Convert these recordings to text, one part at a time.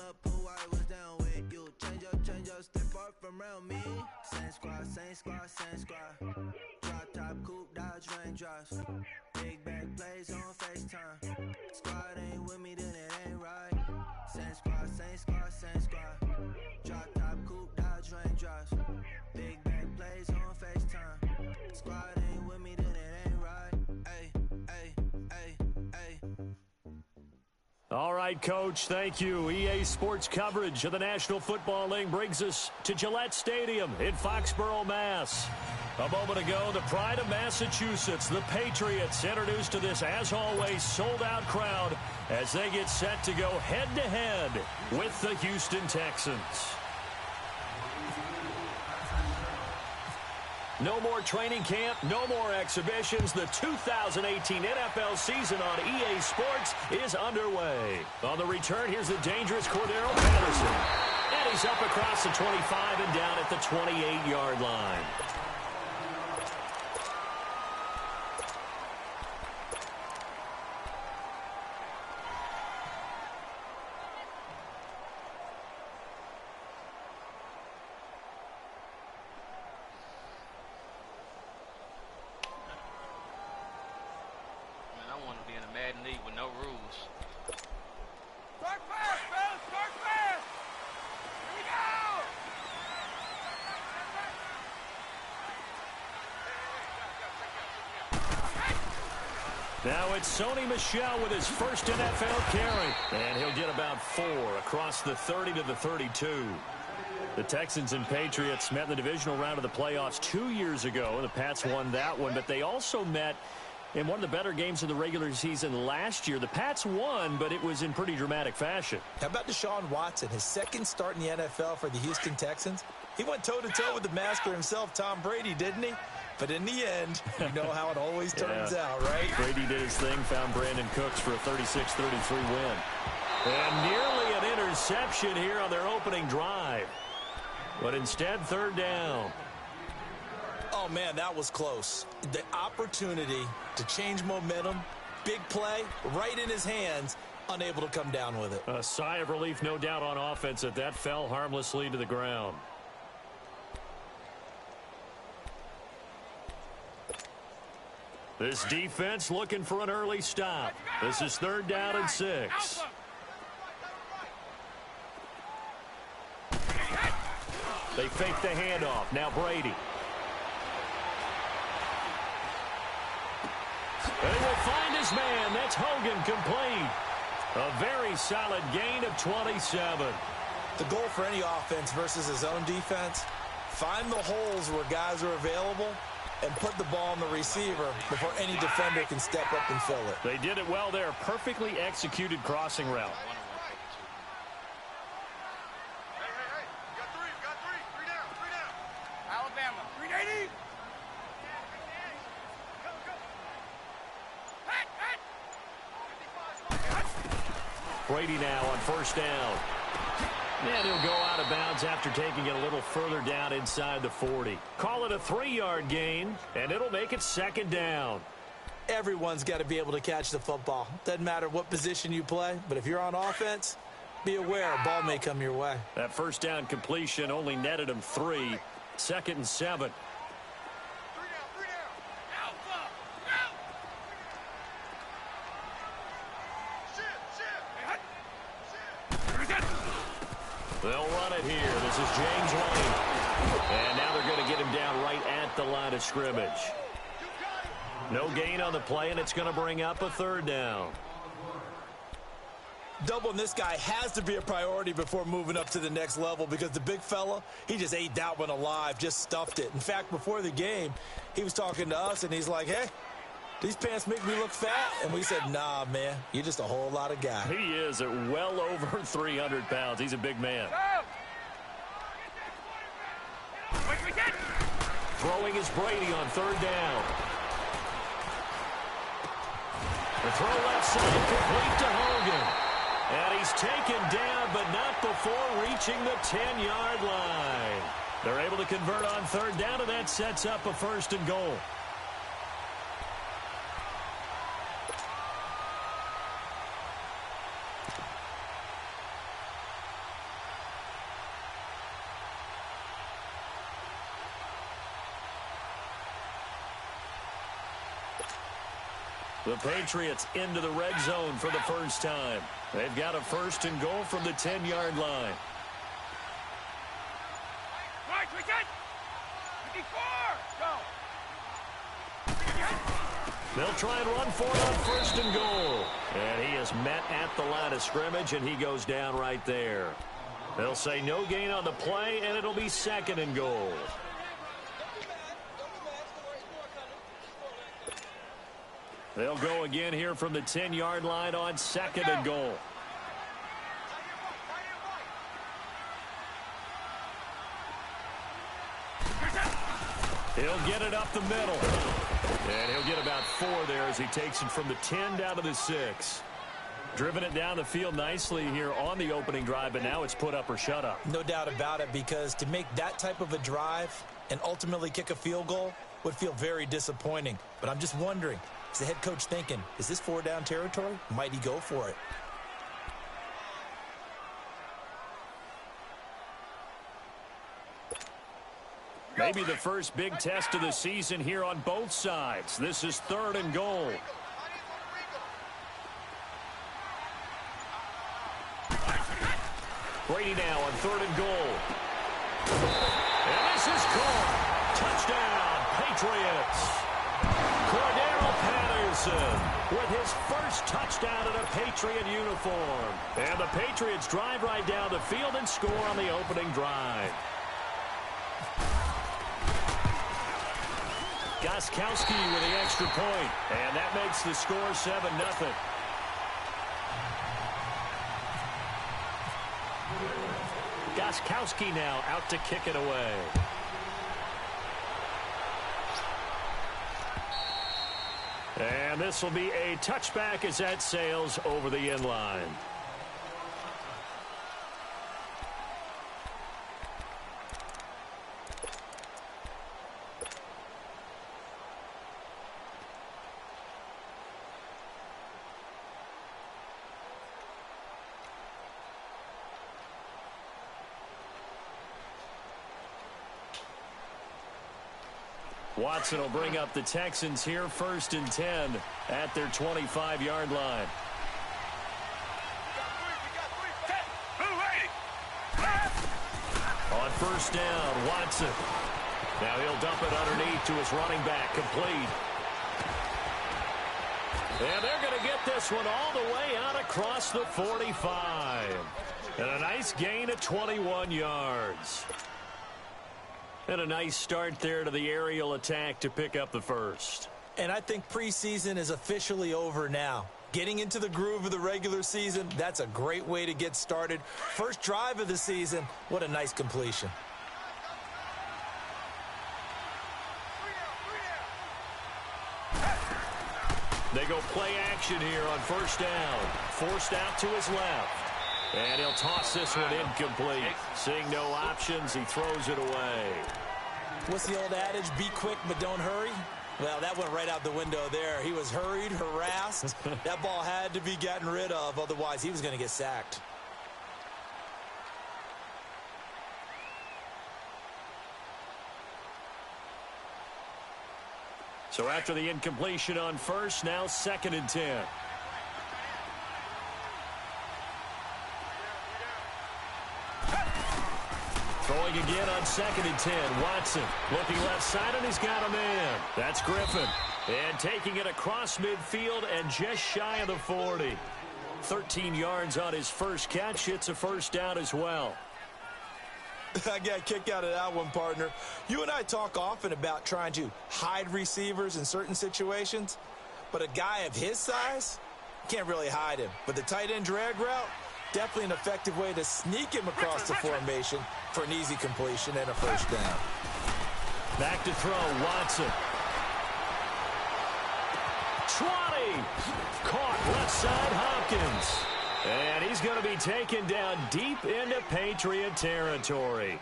up who I was down with. You change up, step far from around me. Same squad, same squad, same squad. Drop top, coupe, dodge, raindrops. Big back plays on FaceTime. Squad ain't with me, then it ain't right. Same squad, same squad, same squad. Drop top, coupe, dodge, raindrops. Big back plays on FaceTime. Squad ain't with me, then it ain't right. Ay, ay, ay, ay. All right, Coach, thank you. EA Sports coverage of the National Football League brings us to Gillette Stadium in Foxborough, Mass. A moment ago, the pride of Massachusetts, the Patriots, introduced to this, as always, sold-out crowd as they get set to go head-to-head with the Houston Texans. No more training camp, no more exhibitions. The 2018 NFL season on EA Sports is underway. On the return, here's the dangerous Cordero Patterson. And he's up across the 25 and down at the 28-yard line. Now it's Sony Michel with his first NFL carry. And he'll get about 4 across the 30 to the 32. The Texans and Patriots met in the divisional round of the playoffs 2 years ago. The Pats won that one, but they also met in one of the better games of the regular season last year. The Pats won, but it was in pretty dramatic fashion. How about Deshaun Watson, his second start in the NFL for the Houston Texans? He went toe-to-toe with the master himself, Tom Brady, didn't he? But in the end, you know how it always turns out, right? Brady did his thing, found Brandon Cooks for a 36-33 win. And nearly an interception here on their opening drive. But instead, third down. Oh, man, that was close. The opportunity to change momentum, big play, right in his hands, unable to come down with it. A sigh of relief, no doubt, on offense that fell harmlessly to the ground. This defense looking for an early stop. This is third down and 6. They fake the handoff. Now Brady. And he will find his man. That's Hogan complete. A very solid gain of 27. The goal for any offense versus his own defense, find the holes where guys are available and put the ball on the receiver before any defender can step up and fill it. They did it well there. Perfectly executed crossing route. Hey. You got three. Three down. Alabama. 380. Go. Brady now on first down. And he'll go out of bounds after taking it a little further down inside the 40. Call it a 3-yard gain, and it'll make it second down. Everyone's got to be able to catch the football. Doesn't matter what position you play, but if you're on offense, be aware a ball may come your way. That first down completion only netted him 3. Second and 7. Three down. Alpha. They'll run it here. This is James Lane. And now they're going to get him down right at the line of scrimmage. No gain on the play, and it's going to bring up a third down. Doubling this guy has to be a priority before moving up to the next level because the big fella, he just ate that one alive, just stuffed it. In fact, before the game, he was talking to us, and he's like, hey, these pants make me look fat? And we said, nah, man, you're just a whole lot of guy. He is at well over 300 pounds. He's a big man. Throwing is Brady on third down. The throw left side complete to Hogan. And he's taken down, but not before reaching the 10-yard line. They're able to convert on third down, and that sets up a first and goal. The Patriots into the red zone for the first time. They've got a first and goal from the 10-yard line. Right, we get 54. Go. They'll try and run for it on first and goal. And he is met at the line of scrimmage, and he goes down right there. They'll say no gain on the play, and it'll be second and goal. They'll go again here from the 10-yard line on second and goal. He'll get it up the middle. And he'll get about 4 there as he takes it from the 10 down to the 6. Driven it down the field nicely here on the opening drive, but now it's put up or shut up. No doubt about it, because to make that type of a drive and ultimately kick a field goal would feel very disappointing. But I'm just wondering, is the head coach thinking, is this 4-down territory? Might he go for it? Maybe the first big test of the season here on both sides. This is third and goal. Brady now on third and goal. And this is caught. Touchdown, Patriots. Cordero Patterson with his first touchdown in a Patriot uniform. And the Patriots drive right down the field and score on the opening drive. Gostkowski with the extra point, and that makes the score 7-0. Gostkowski now out to kick it away. And this will be a touchback as that sails over the end line. Watson will bring up the Texans here, 1st and 10 at their 25-yard line. On first down, Watson. Now he'll dump it underneath to his running back, complete. And they're going to get this one all the way out across the 45. And a nice gain of 21 yards. And a nice start there to the aerial attack to pick up the first. And I think preseason is officially over now. Getting into the groove of the regular season, that's a great way to get started. First drive of the season, what a nice completion. They go play action here on first down. Forced out to his left. And he'll toss this one incomplete. Seeing no options, he throws it away. What's the old adage? Be quick, but don't hurry. Well, that went right out the window there. He was hurried, harassed. That ball had to be gotten rid of. Otherwise, he was going to get sacked. So after the incompletion on first, now 2nd and 10. Throwing again on 2nd and 10. Watson looking left side, and he's got a man. That's Griffin. And taking it across midfield and just shy of the 40. 13 yards on his first catch. It's a first down as well. I got a kick out of that one, partner. You and I talk often about trying to hide receivers in certain situations, but a guy of his size can't really hide him. But the tight end drag route, definitely an effective way to sneak him across the formation for an easy completion and a first down. Back to throw, Watson. 20. Caught left side, Hopkins. And he's going to be taken down deep into Patriot territory.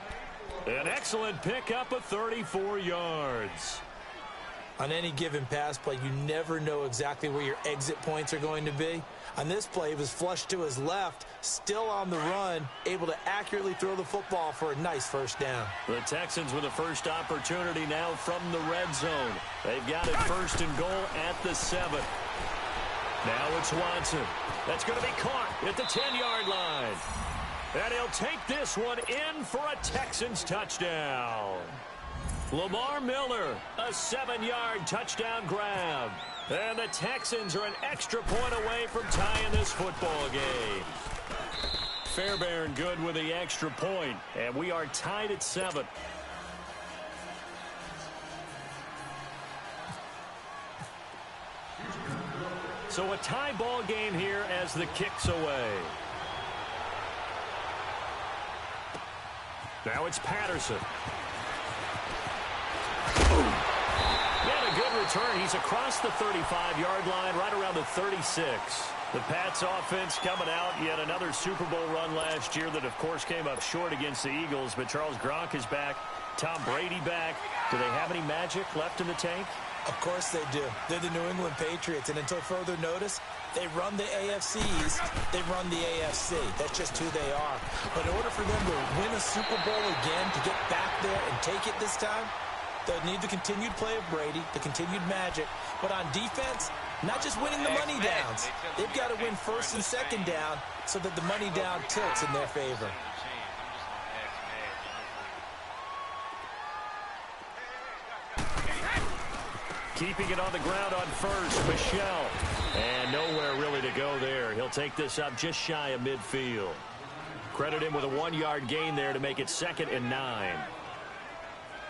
An excellent pickup of 34 yards. On any given pass play, you never know exactly where your exit points are going to be. On this play, he was flushed to his left, still on the run, able to accurately throw the football for a nice first down. The Texans with the first opportunity now from the red zone. They've got it 1st and goal at the 7. Now it's Watson. That's going to be caught at the 10-yard line. And he'll take this one in for a Texans touchdown. Lamar Miller, a 7-yard touchdown grab. And the Texans are an extra point away from tying this football game. Fairbairn good with the extra point, and we are tied at 7. So a tie ball game here as the kick's away. Now it's Patterson. And a good return. He's across the 35-yard line, right around the 36. The Pats offense coming out, yet another Super Bowl run last year that, of course, came up short against the Eagles. But Charles Gronk is back. Tom Brady back. Do they have any magic left in the tank? Of course they do. They're the New England Patriots, and until further notice, they run the AFC East, they run the AFC. That's just who they are. But in order for them to win a Super Bowl again, to get back there and take it this time, they'll need the continued play of Brady, the continued magic. But on defense, not just winning the money downs. They've got to win first and second down so that the money down tilts in their favor. Keeping it on the ground on first, Michelle. And nowhere really to go there. He'll take this up just shy of midfield. Credit him with a 1-yard gain there to make it 2nd and 9.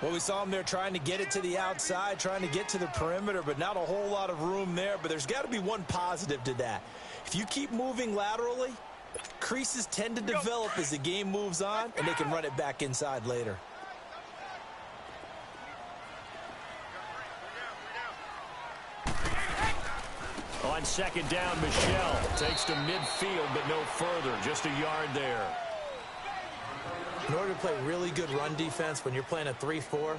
Well, we saw him there trying to get it to the outside, trying to get to the perimeter, but not a whole lot of room there. But there's got to be one positive to that. If you keep moving laterally, creases tend to develop as the game moves on, and they can run it back inside later. On 2nd down, Michelle takes to midfield, but no further. Just a yard there. In order to play really good run defense when you're playing a 3-4,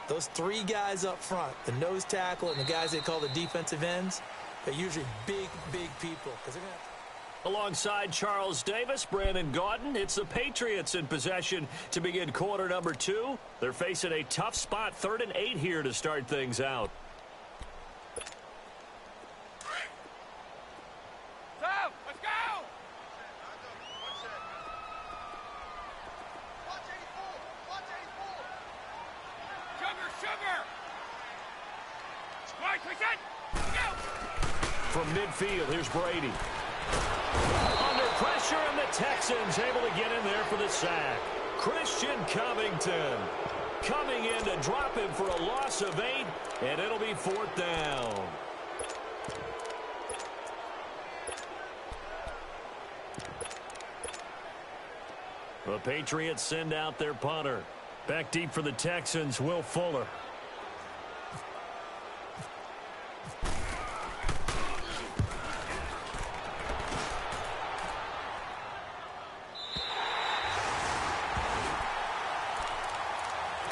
those 3 guys up front, the nose tackle and the guys they call the defensive ends, they're usually big, big people. Alongside Charles Davis, Brandon Gaudin, it's the Patriots in possession to begin quarter number 2. They're facing a tough spot, 3rd and 8 here to start things out. From midfield, here's Brady. Under pressure, and the Texans able to get in there for the sack. Christian Covington coming in to drop him for a loss of 8, and it'll be 4th down. The Patriots send out their punter. Back deep for the Texans, Will Fuller.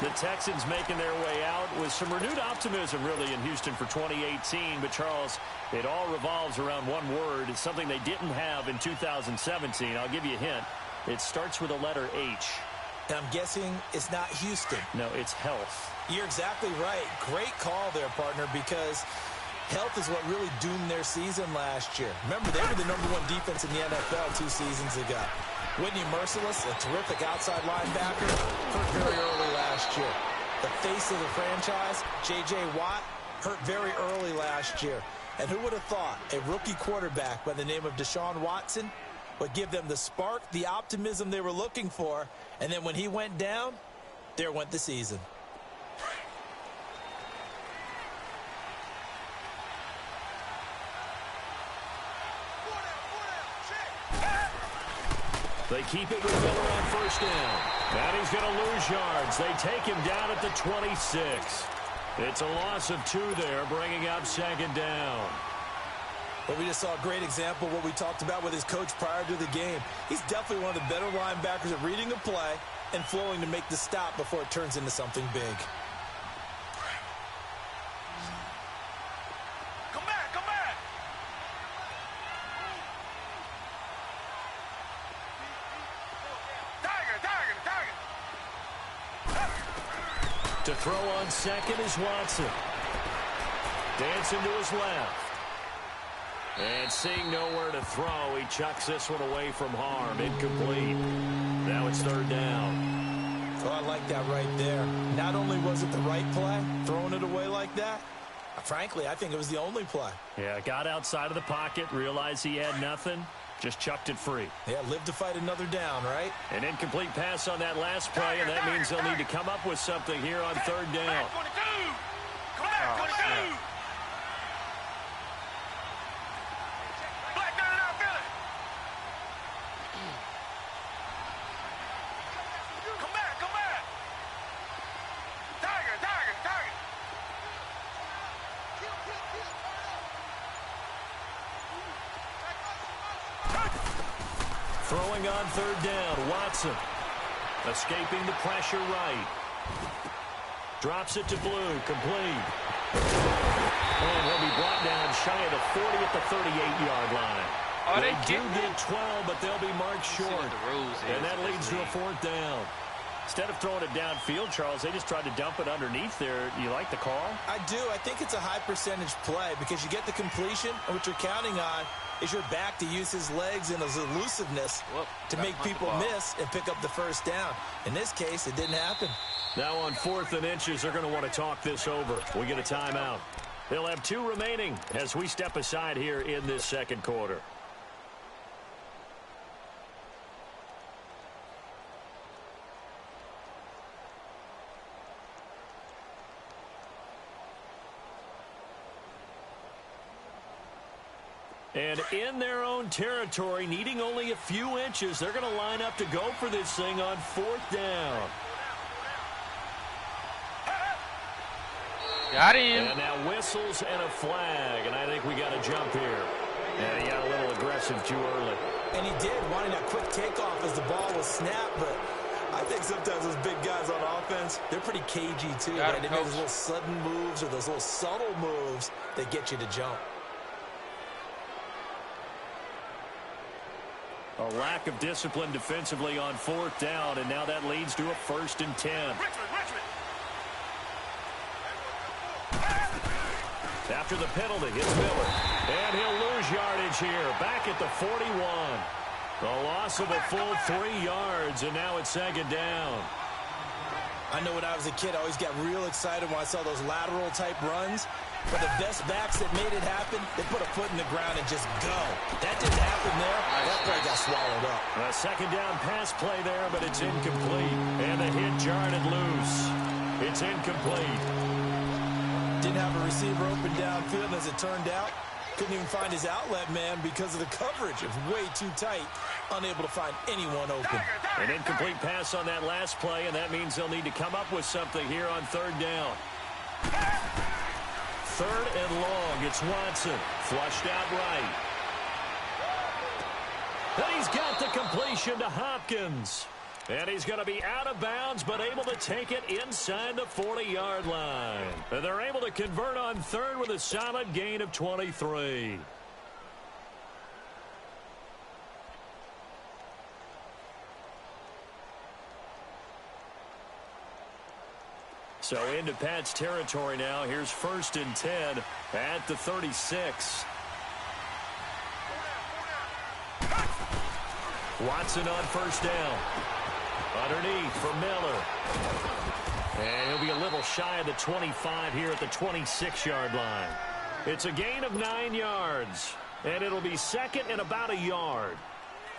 The Texans making their way out with some renewed optimism, really, in Houston for 2018. But, Charles, it all revolves around one word. It's something they didn't have in 2017. I'll give you a hint. It starts with a letter H. I'm guessing it's not Houston. No, it's health. You're exactly right. Great call there, partner, because health is what really doomed their season last year. Remember, they were the #1 defense in the NFL 2 seasons ago. Whitney Merciless, a terrific outside linebacker, hurt very early last year. The face of the franchise, J.J. Watt, hurt very early last year. And who would have thought a rookie quarterback by the name of Deshaun Watson would give them the spark, the optimism they were looking for, and then when he went down, there went the season. They keep it with Miller on 1st down. And he's going to lose yards. They take him down at the 26. It's a loss of 2 there, bringing up 2nd down. Well, we just saw a great example of what we talked about with his coach prior to the game. He's definitely one of the better linebackers at reading a play and flowing to make the stop before it turns into something big. Come back, come back. Tiger. To throw on 2nd is Watson. Dancing to his left. And seeing nowhere to throw, he chucks this one away from harm. Incomplete. Now it's third down. Oh, I like that right there. Not only was it the right play, throwing it away like that, frankly, I think it was the only play. Yeah, got outside of the pocket, realized he had nothing, just chucked it free. Yeah, live to fight another down, right? An incomplete pass on that last play, and that means they'll need to come up with something here on third down. Come back, 22! Throwing on third down, Watson. Escaping the pressure right. Drops it to Blue, complete. And he'll be brought down shy of the 40 at the 38-yard line. They do get 12, but they'll be marked short. And that leads to a fourth down. Instead of throwing it downfield, Charles, they just tried to dump it underneath there. You like the call? I do. I think it's a high percentage play because you get the completion, and what you're counting on is your back to use his legs and his elusiveness to make people miss and pick up the first down. In this case, it didn't happen. Now on 4th and inches, they're going to want to talk this over. We get a timeout. They'll have 2 remaining as we step aside here in this second quarter. And in their own territory, needing only a few inches, they're going to line up to go for this thing on 4th down. Got him. And now whistles and a flag, and I think we got a jump here. And he got a little aggressive too early. And he did, wanting that quick takeoff as the ball was snapped, but I think sometimes those big guys on offense, they're pretty cagey too. Right? They make those little sudden moves or those little subtle moves that get you to jump. A lack of discipline defensively on 4th down, and now that leads to a 1st and 10. After the penalty, it's Miller. And he'll lose yardage here, back at the 41. The loss of a full 3 yards, and now it's 2nd down. I know when I was a kid, I always got real excited when I saw those lateral-type runs. But the best backs that made it happen, they put a foot in the ground and just go. That didn't happen there. That play got swallowed up. A 2nd down pass play there, but it's incomplete. And the hit jarred it loose. It's incomplete. Didn't have a receiver open downfield, and as it turned out, couldn't even find his outlet man because of the coverage. It was way too tight, unable to find anyone open. An incomplete pass on that last play, and that means they'll need to come up with something here on 3rd down. 3rd and long. It's Watson. Flushed out right. And he's got the completion to Hopkins. And he's going to be out of bounds, but able to take it inside the 40-yard line. And they're able to convert on 3rd with a solid gain of 23. So into Pat's territory now. Here's 1st and 10 at the 36. Watson on 1st down. Underneath for Miller. And he'll be a little shy of the 25 here at the 26-yard line. It's a gain of 9 yards. And it'll be 2nd and about a yard.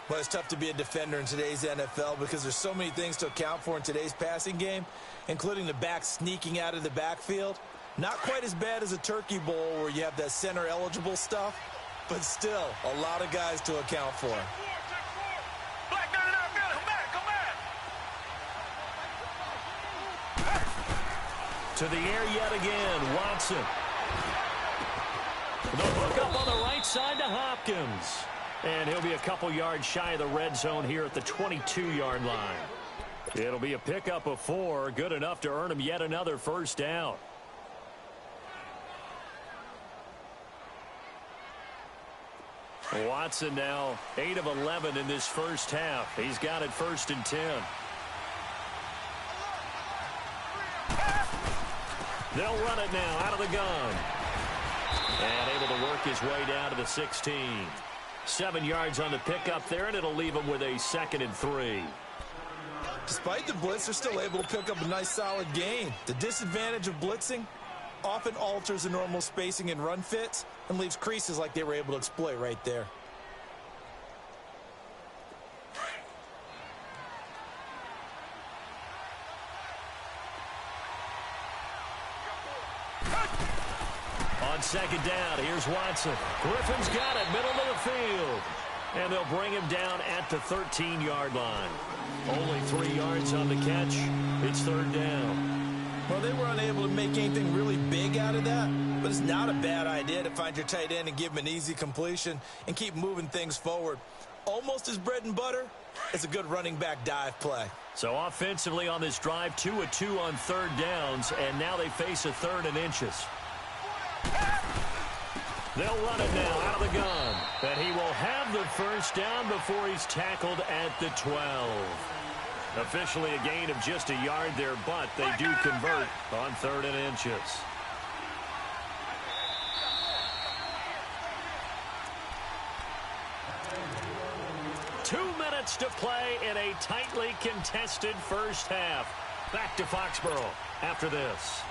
Well, it's tough to be a defender in today's NFL because there's so many things to account for in today's passing game, including the back sneaking out of the backfield. Not quite as bad as a turkey bowl where you have that center-eligible stuff, but still a lot of guys to account for. To the air yet again, Watson. The hook up on the right side to Hopkins. And he'll be a couple yards shy of the red zone here at the 22-yard line. It'll be a pickup of 4, good enough to earn him yet another 1st down. Watson now 8 of 11 in this first half. He's got it 1st and 10. They'll run it now out of the gun. And able to work his way down to the 16. 7 yards on the pickup there, and it'll leave him with a 2nd and 3. Despite the blitz, they're still able to pick up a nice solid gain. The disadvantage of blitzing often alters the normal spacing and run fits and leaves creases like they were able to exploit right there. On 2nd down, here's Watson. Griffin's got it, middle of the field. And they'll bring him down at the 13-yard line. Only 3 yards on the catch. It's 3rd down. Well, they were unable to make anything really big out of that, but it's not a bad idea to find your tight end and give him an easy completion and keep moving things forward. Almost as bread and butter as a good running back dive play. So offensively on this drive, 2 of 2 on 3rd downs, and now they face a 3rd and inches. They'll run it now out of the gun. And he will have the 1st down before he's tackled at the 12. Officially a gain of just a yard there, but they do convert on 3rd and inches. Two minutes to play in a tightly contested first half. Back to Foxborough after this.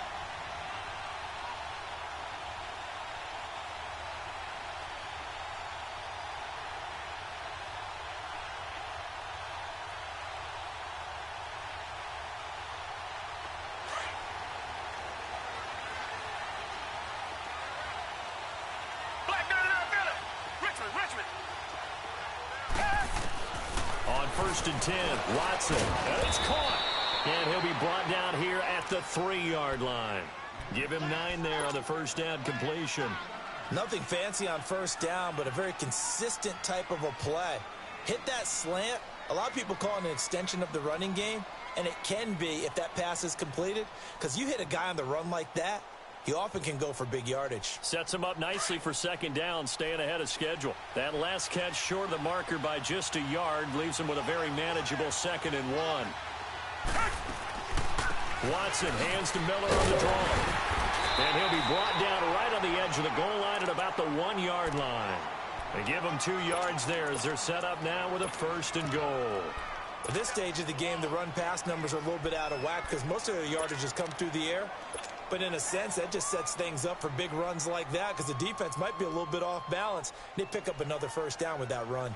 On 1st and 10, Watson. And it's caught. And he'll be brought down here at the 3-yard line. Give him 9 there on the 1st down completion. Nothing fancy on 1st down, but a very consistent type of a play. Hit that slant. A lot of people call it an extension of the running game, and it can be if that pass is completed, because you hit a guy on the run like that, he often can go for big yardage. Sets him up nicely for 2nd down, staying ahead of schedule. That last catch short of the marker by just a yard leaves him with a very manageable 2nd and 1. Watson hands to Miller on the draw. And he'll be brought down right on the edge of the goal line at about the 1-yard line. They give him 2 yards there as they're set up now with a 1st and goal. At this stage of the game, the run-pass numbers are a little bit out of whack because most of the yardage has come through the air. But in a sense, that just sets things up for big runs like that because the defense might be a little bit off balance. They pick up another 1st down with that run.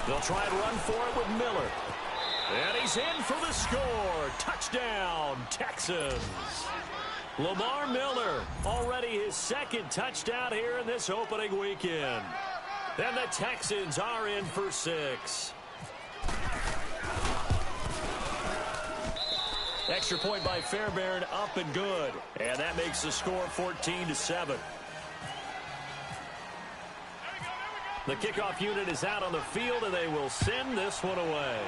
They'll try and run for it with Miller. And he's in for the score. Touchdown, Texans. Lamar Miller, already his 2nd touchdown here in this opening weekend. And the Texans are in for 6. Extra point by Fairbairn, up and good. And that makes the score 14-7. The kickoff unit is out on the field, and they will send this one away.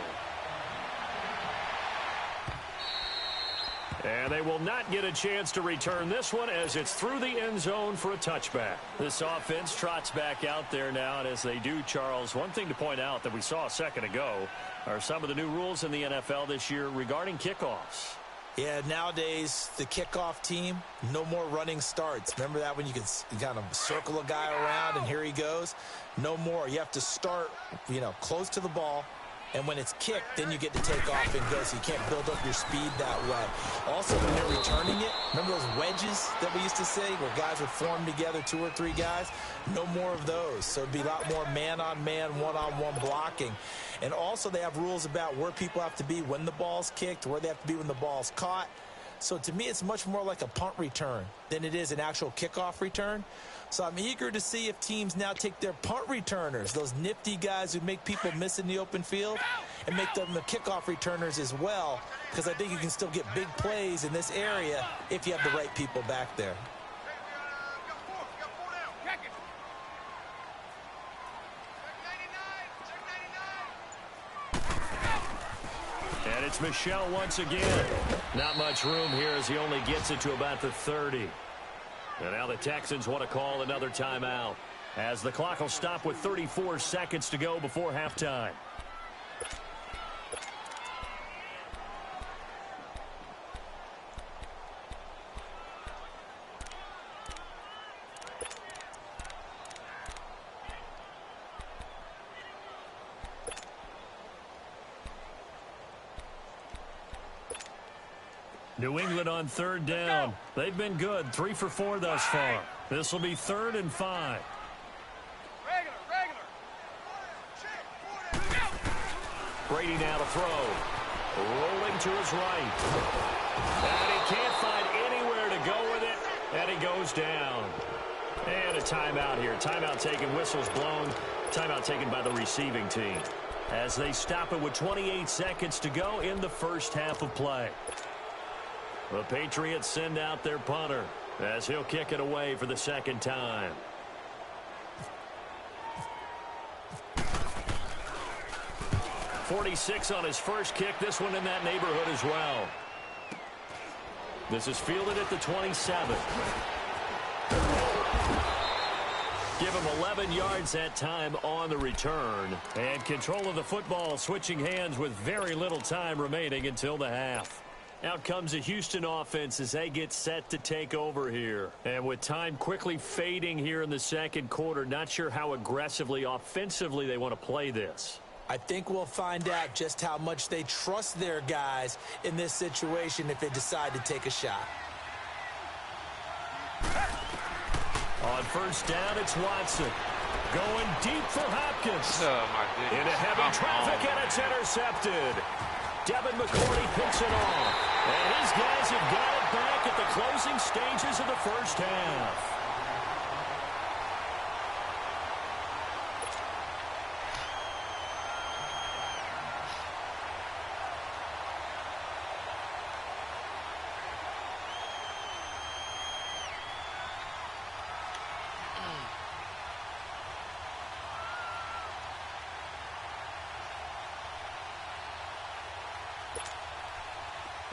And they will not get a chance to return this one as it's through the end zone for a touchback. This offense trots back out there now, and as they do, Charles, one thing to point out that we saw a second ago are some of the new rules in the NFL this year regarding kickoffs. Yeah, nowadays, the kickoff team, no more running starts. Remember that when you could kind of circle a guy around and here he goes? No more. You have to start, close to the ball. And when it's kicked, then you get to take off and go, so you can't build up your speed that way. Also, when they're returning it, remember those wedges that we used to say where guys would form together, 2 or 3 guys? No more of those. So it'd be a lot more man-on-man, one-on-one blocking. And also they have rules about where people have to be when the ball's kicked, where they have to be when the ball's caught. So to me, it's much more like a punt return than it is an actual kickoff return. So I'm eager to see if teams now take their punt returners, those nifty guys who make people miss in the open field, and make them the kickoff returners as well, because I think you can still get big plays in this area if you have the right people back there. And it's Michel once again. Not much room here as he only gets it to about the 30. And now the Texans want to call another timeout. as the clock will stop with 34 seconds to go before halftime. New England on third down. They've been good, 3 for 4 thus far. This will be 3rd and 5. Brady now to throw. Rolling to his right. And he can't find anywhere to go with it. And he goes down. And a timeout here. Timeout taken, whistles blown. Timeout taken by the receiving team, as they stop it with 28 seconds to go in the first half of play. The Patriots send out their punter as he'll kick it away for the second time. .46 on his first kick. This one in that neighborhood as well. This is fielded at the 27. Give him 11 yards that time on the return. And control of the football switching hands with very little time remaining until the half. Out comes the Houston offense as they get set to take over here. And with time quickly fading here in the second quarter, not sure how aggressively, offensively they want to play this. I think we'll find out just how much they trust their guys in this situation if they decide to take a shot. On first down, it's Watson. Going deep for Hopkins. Oh, my goodness. Into heavy traffic, and it's intercepted. Devin McCourty picks it off. And his guys have got it back at the closing stages of the first half.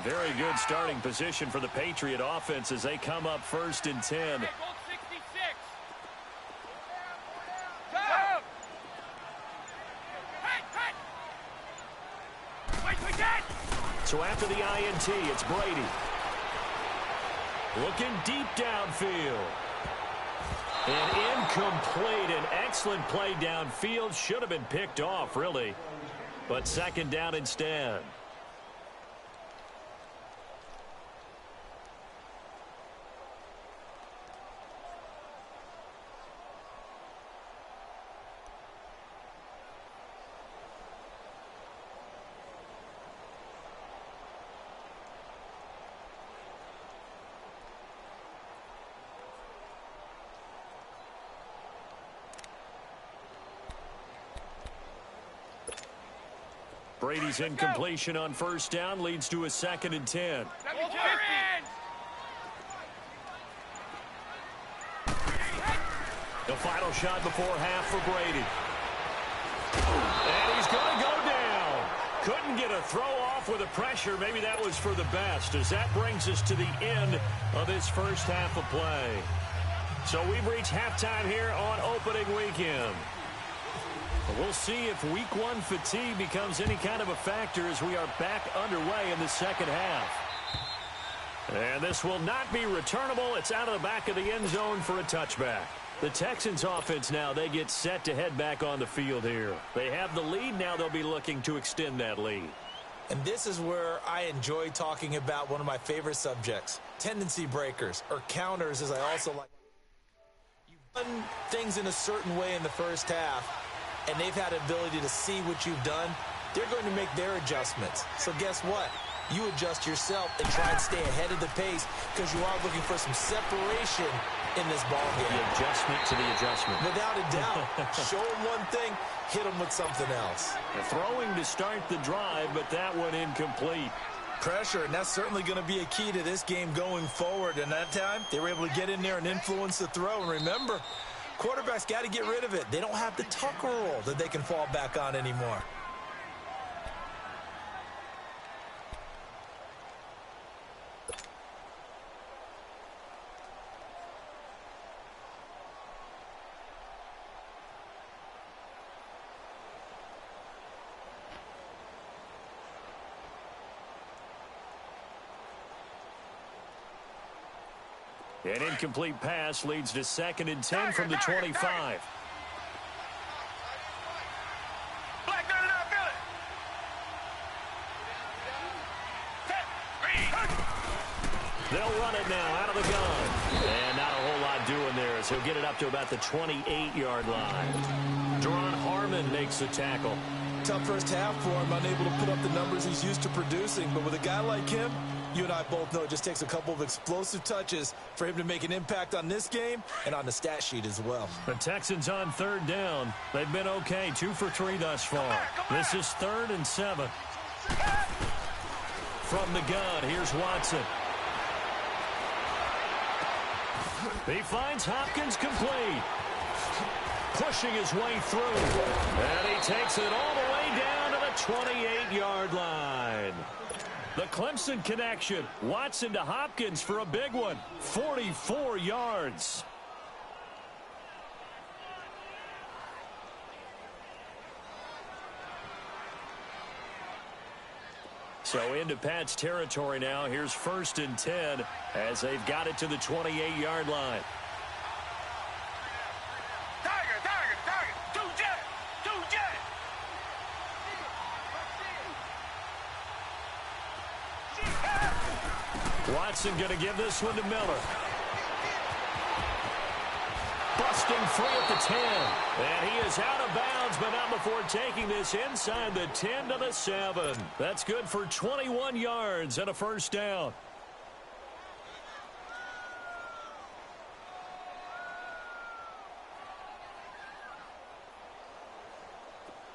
Very good starting position for the Patriot offense as they come up 1st and 10. So after the INT, it's Brady. Looking deep downfield. And incomplete. An excellent play downfield. Should have been picked off, really. But 2nd down instead. Brady's incompletion on 1st down leads to a 2nd and 10. The final shot before half for Brady. And he's going to go down. Couldn't get a throw off with the pressure. Maybe that was for the best, as that brings us to the end of this first half of play. So we've reached halftime here on opening weekend. We'll see if week 1 fatigue becomes any kind of a factor as we are back underway in the second half. And this will not be returnable. It's out of the back of the end zone for a touchback. The Texans offense now, they get set to head back on the field here. They have the lead. Now they'll be looking to extend that lead. And this is where I enjoy talking about one of my favorite subjects, tendency breakers, or counters, as I also like. You've done things in a certain way in the first half, and they've had the ability to see what you've done. They're going to make their adjustments. So guess what? You adjust yourself and try and stay ahead of the pace, because you are looking for some separation in this ball game. The adjustment to the adjustment. Without a doubt. Show them one thing, hit them with something else. Throwing to start the drive, but that one incomplete. Pressure, and that's certainly going to be a key to this game going forward. And that time, they were able to get in there and influence the throw. And remember, quarterbacks got to get rid of it. They don't have the tucker roll that they can fall back on anymore. An incomplete pass leads to 2nd and 10 from the 25. They'll run it now out of the gun. And not a whole lot doing there as he'll get it up to about the 28-yard line. Deron Harmon makes the tackle. Tough first half for him, unable to put up the numbers he's used to producing. But with a guy like him, you and I both know it just takes a couple of explosive touches for him to make an impact on this game and on the stat sheet as well. The Texans on 3rd down. They've been okay, 2 for 3 thus far. This is 3rd and 7. From the gun, here's Watson. He finds Hopkins complete. Pushing his way through. And he takes it all the way down to the 28-yard line. The Clemson connection. Watson to Hopkins for a big one. 44 yards. So into Pat's territory now. Here's 1st and 10 as they've got it to the 28-yard line. Watson going to give this one to Miller. Busting free at the 10. And he is out of bounds, but not before taking this inside the 10 to the 7. That's good for 21 yards and a 1st down.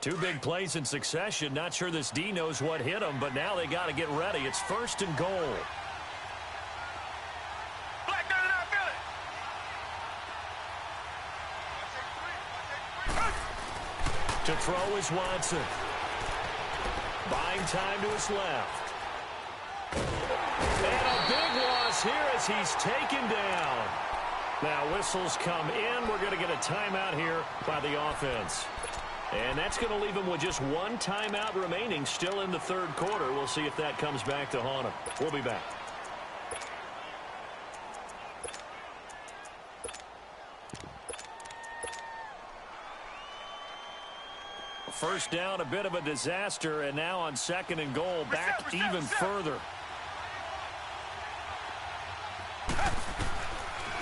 Two big plays in succession. Not sure this D knows what hit him, but now they got to get ready. It's 1st and goal. To throw is Watson. Buying time to his left. And a big loss here as he's taken down. Now whistles come in. We're going to get a timeout here by the offense. And that's going to leave him with just one timeout remaining still in the 3rd quarter. We'll see if that comes back to haunt him. We'll be back. First down, a bit of a disaster, and now on 2nd and goal, back even further.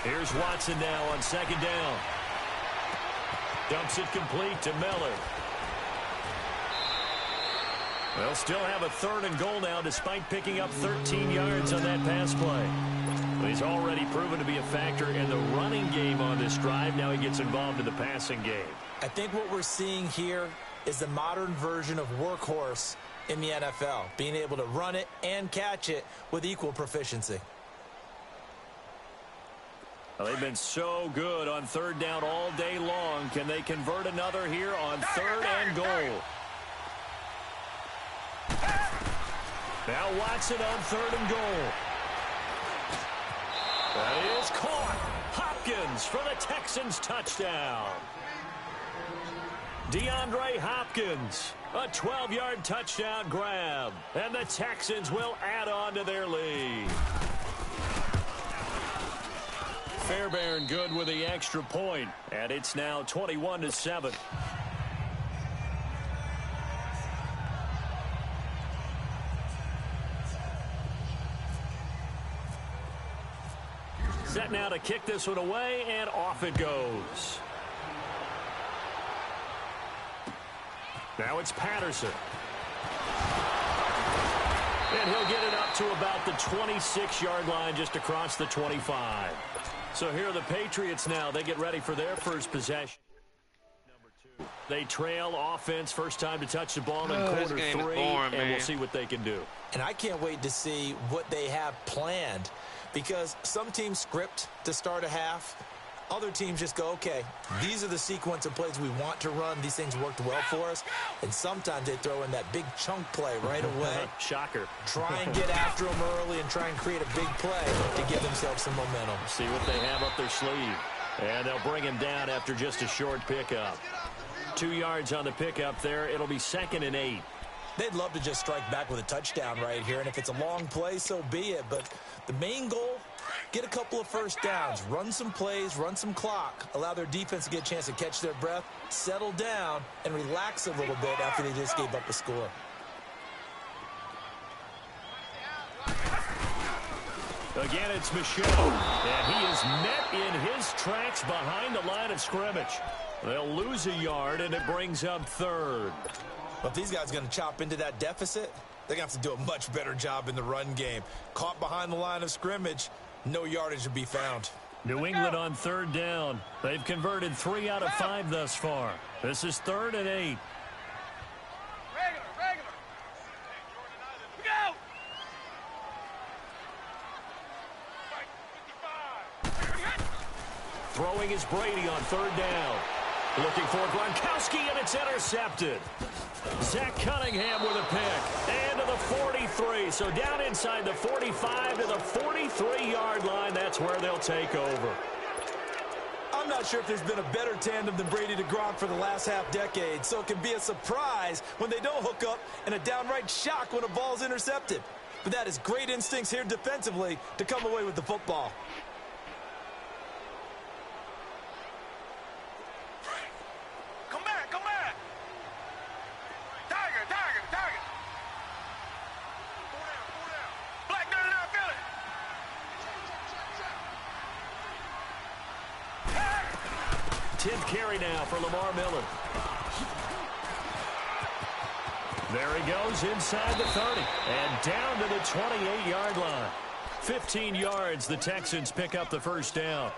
Here's Watson now on 2nd down. Dumps it complete to Miller. They'll still have a 3rd and goal now despite picking up 13 yards on that pass play. He's already proven to be a factor in the running game on this drive. Now he gets involved in the passing game. I think what we're seeing here is the modern version of workhorse in the NFL, being able to run it and catch it with equal proficiency. Well, they've been so good on 3rd down all day long. Can they convert another here on 3rd and goal? Now Watson on 3rd and goal. That is caught. Hopkins for the Texans touchdown. DeAndre Hopkins, a 12-yard touchdown grab. And the Texans will add on to their lead. Fairbairn good with the extra point, and it's now 21-7. Set now to kick this one away, and off it goes. Now it's Patterson. And he'll get it up to about the 26-yard line just across the 25. So here are the Patriots now. They get ready for their first possession. Number 2. They trail offense. First time to touch the ball in quarter 3. Boring, and we'll see what they can do. And I can't wait to see what they have planned, because some teams script to start a half. Other teams just go, okay, these are the sequence of plays we want to run. These things worked well for us. And sometimes they throw in that big chunk play right away. Shocker. Try and get after them early and try and create a big play to give themselves some momentum. See what they have up their sleeve. And they'll bring him down after just a short pickup. 2 yards on the pickup there. It'll be 2nd and 8. They'd love to just strike back with a touchdown right here. And if it's a long play, so be it. But the main goal get a couple of first downs, run some plays, run some clock, allow their defense to get a chance to catch their breath, settle down, and relax a little bit after they just gave up a score. Again, it's Michel, and he is met in his tracks behind the line of scrimmage. They'll lose a yard, and it brings up third. But if these guys are going to chop into that deficit, they're going to have to do a much better job in the run game. Caught behind the line of scrimmage, no yardage to be found. New England on third down. They've converted 3 out of 5 thus far. This is 3rd and 8. Regular. Go! Throwing is Brady on 3rd down. Looking for Gronkowski, and it's intercepted. Zach Cunningham with a pick. And to the 43. So down inside the 45 to the 43-yard line. That's where they'll take over. I'm not sure if there's been a better tandem than Brady to Gronk for the last half-decade, so it can be a surprise when they don't hook up and a downright shock when a ball's intercepted. But that is great instincts here defensively to come away with the football. Come back! Tiger! Pull down. Black 99 Philly! 10th carry now for Lamar Miller. There he goes inside the 30 and down to the 28-yard line. 15 yards, the Texans pick up the first down.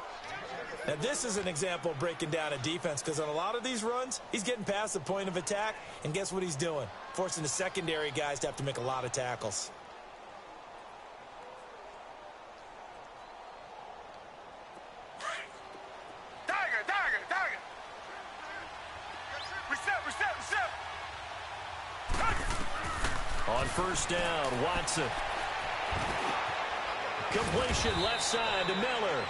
Now, this is an example of breaking down a defense because on a lot of these runs, he's getting past the point of attack, and guess what he's doing? Forcing the secondary guys to have to make a lot of tackles. Tiger! Reset! On first down, Watson. Completion left side to Miller.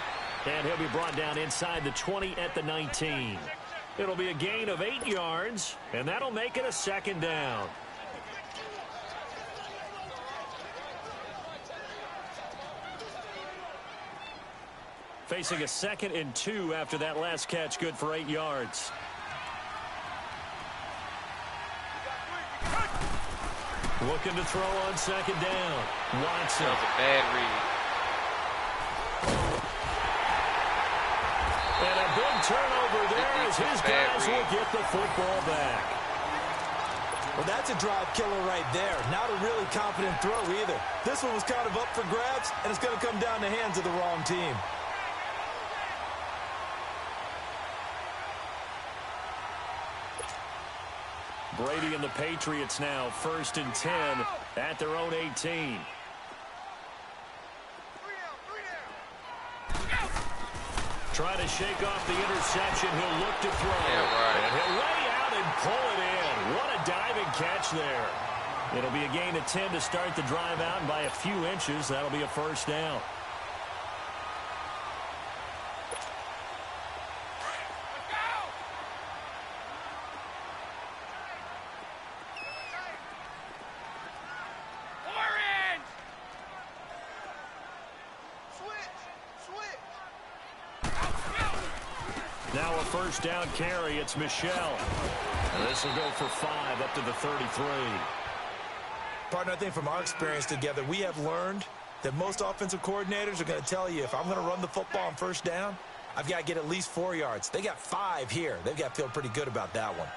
And he'll be brought down inside the 20 at the 19. It'll be a gain of 8 yards, and that'll make it a 2nd down. Facing a 2nd and 2 after that last catch, good for 8 yards. Looking to throw on 2nd down. Watson. That was a bad read. And a big turnover there as his guys will get the football back. Well, that's a drive killer right there. Not a really confident throw either. This one was kind of up for grabs, and it's going to come down the hands of the wrong team. Brady and the Patriots now 1st and 10 at their own 18. Trying to shake off the interception. He'll look to throw. Yeah, right. And he'll lay out and pull it in. What a diving catch there. It'll be a gain of 10 to start the drive out, and by a few inches, that'll be a first down. Now a first down carry. It's Michel. This will go for 5 up to the 33. Partner, I think from our experience together, we have learned that most offensive coordinators are going to tell you if I'm going to run the football on first down, I've got to get at least 4 yards. They got 5 here. They've got to feel pretty good about that one.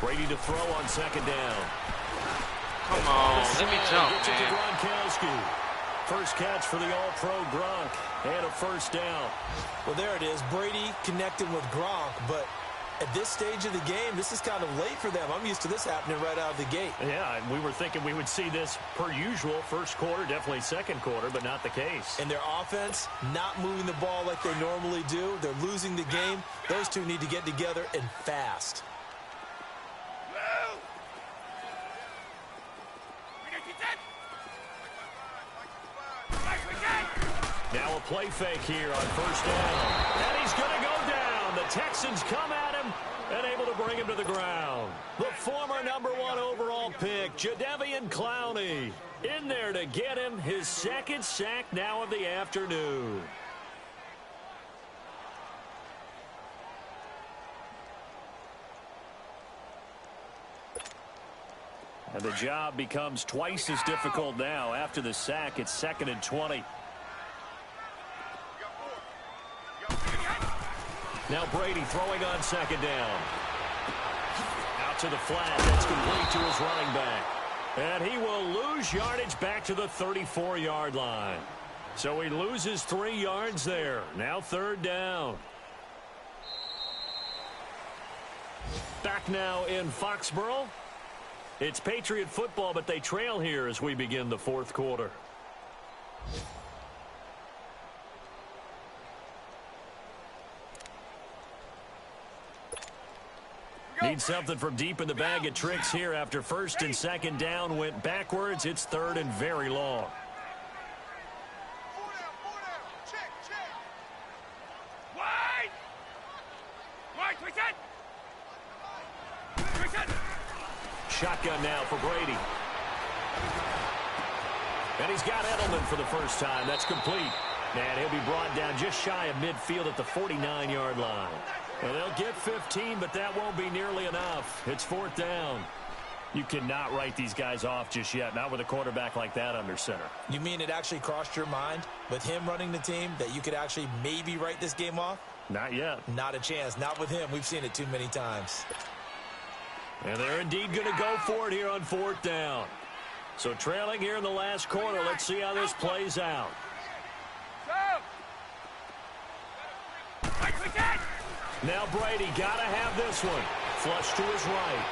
Brady to throw on 2nd down. Come on, let me jump, Gets it to man. Gronkowski. First catch for the All-Pro Gronk. And a first down. Well, there it is. Brady connecting with Gronk, but at this stage of the game, this is kind of late for them. I'm used to this happening right out of the gate. Yeah, we were thinking we would see this per usual. First quarter, definitely second quarter, but not the case. And their offense not moving the ball like they normally do. They're losing the game. Those two need to get together and fast. Now a They'll play fake here on first down. And he's going to go down. The Texans come at him and able to bring him to the ground. The former #1 overall pick, Jadeveon Clowney, in there to get him his second sack now of the afternoon. And the job becomes twice as difficult now. After the sack, it's 2nd and 20. Now Brady throwing on 2nd down. Out to the flat. That's complete to his running back. And he will lose yardage back to the 34-yard line. So he loses 3 yards there. Now 3rd down. Back now in Foxborough. It's Patriot football, but they trail here as we begin the 4th quarter. Need something from deep in the bag of tricks here after 1st and 2nd down went backwards. It's 3rd and very long. Shotgun now for Brady. And he's got Edelman for the first time. That's complete. And he'll be brought down just shy of midfield at the 49-yard line. Well, they'll get 15, but that won't be nearly enough. It's 4th down. You cannot write these guys off just yet, not with a quarterback like that under center. You mean it actually crossed your mind with him running the team that you could actually maybe write this game off? Not yet. Not a chance. Not with him. We've seen it too many times. And they're indeed going to go for it here on 4th down. So trailing here in the last quarter. Let's see how this plays out. Now Brady got to have this one. Flush to his right.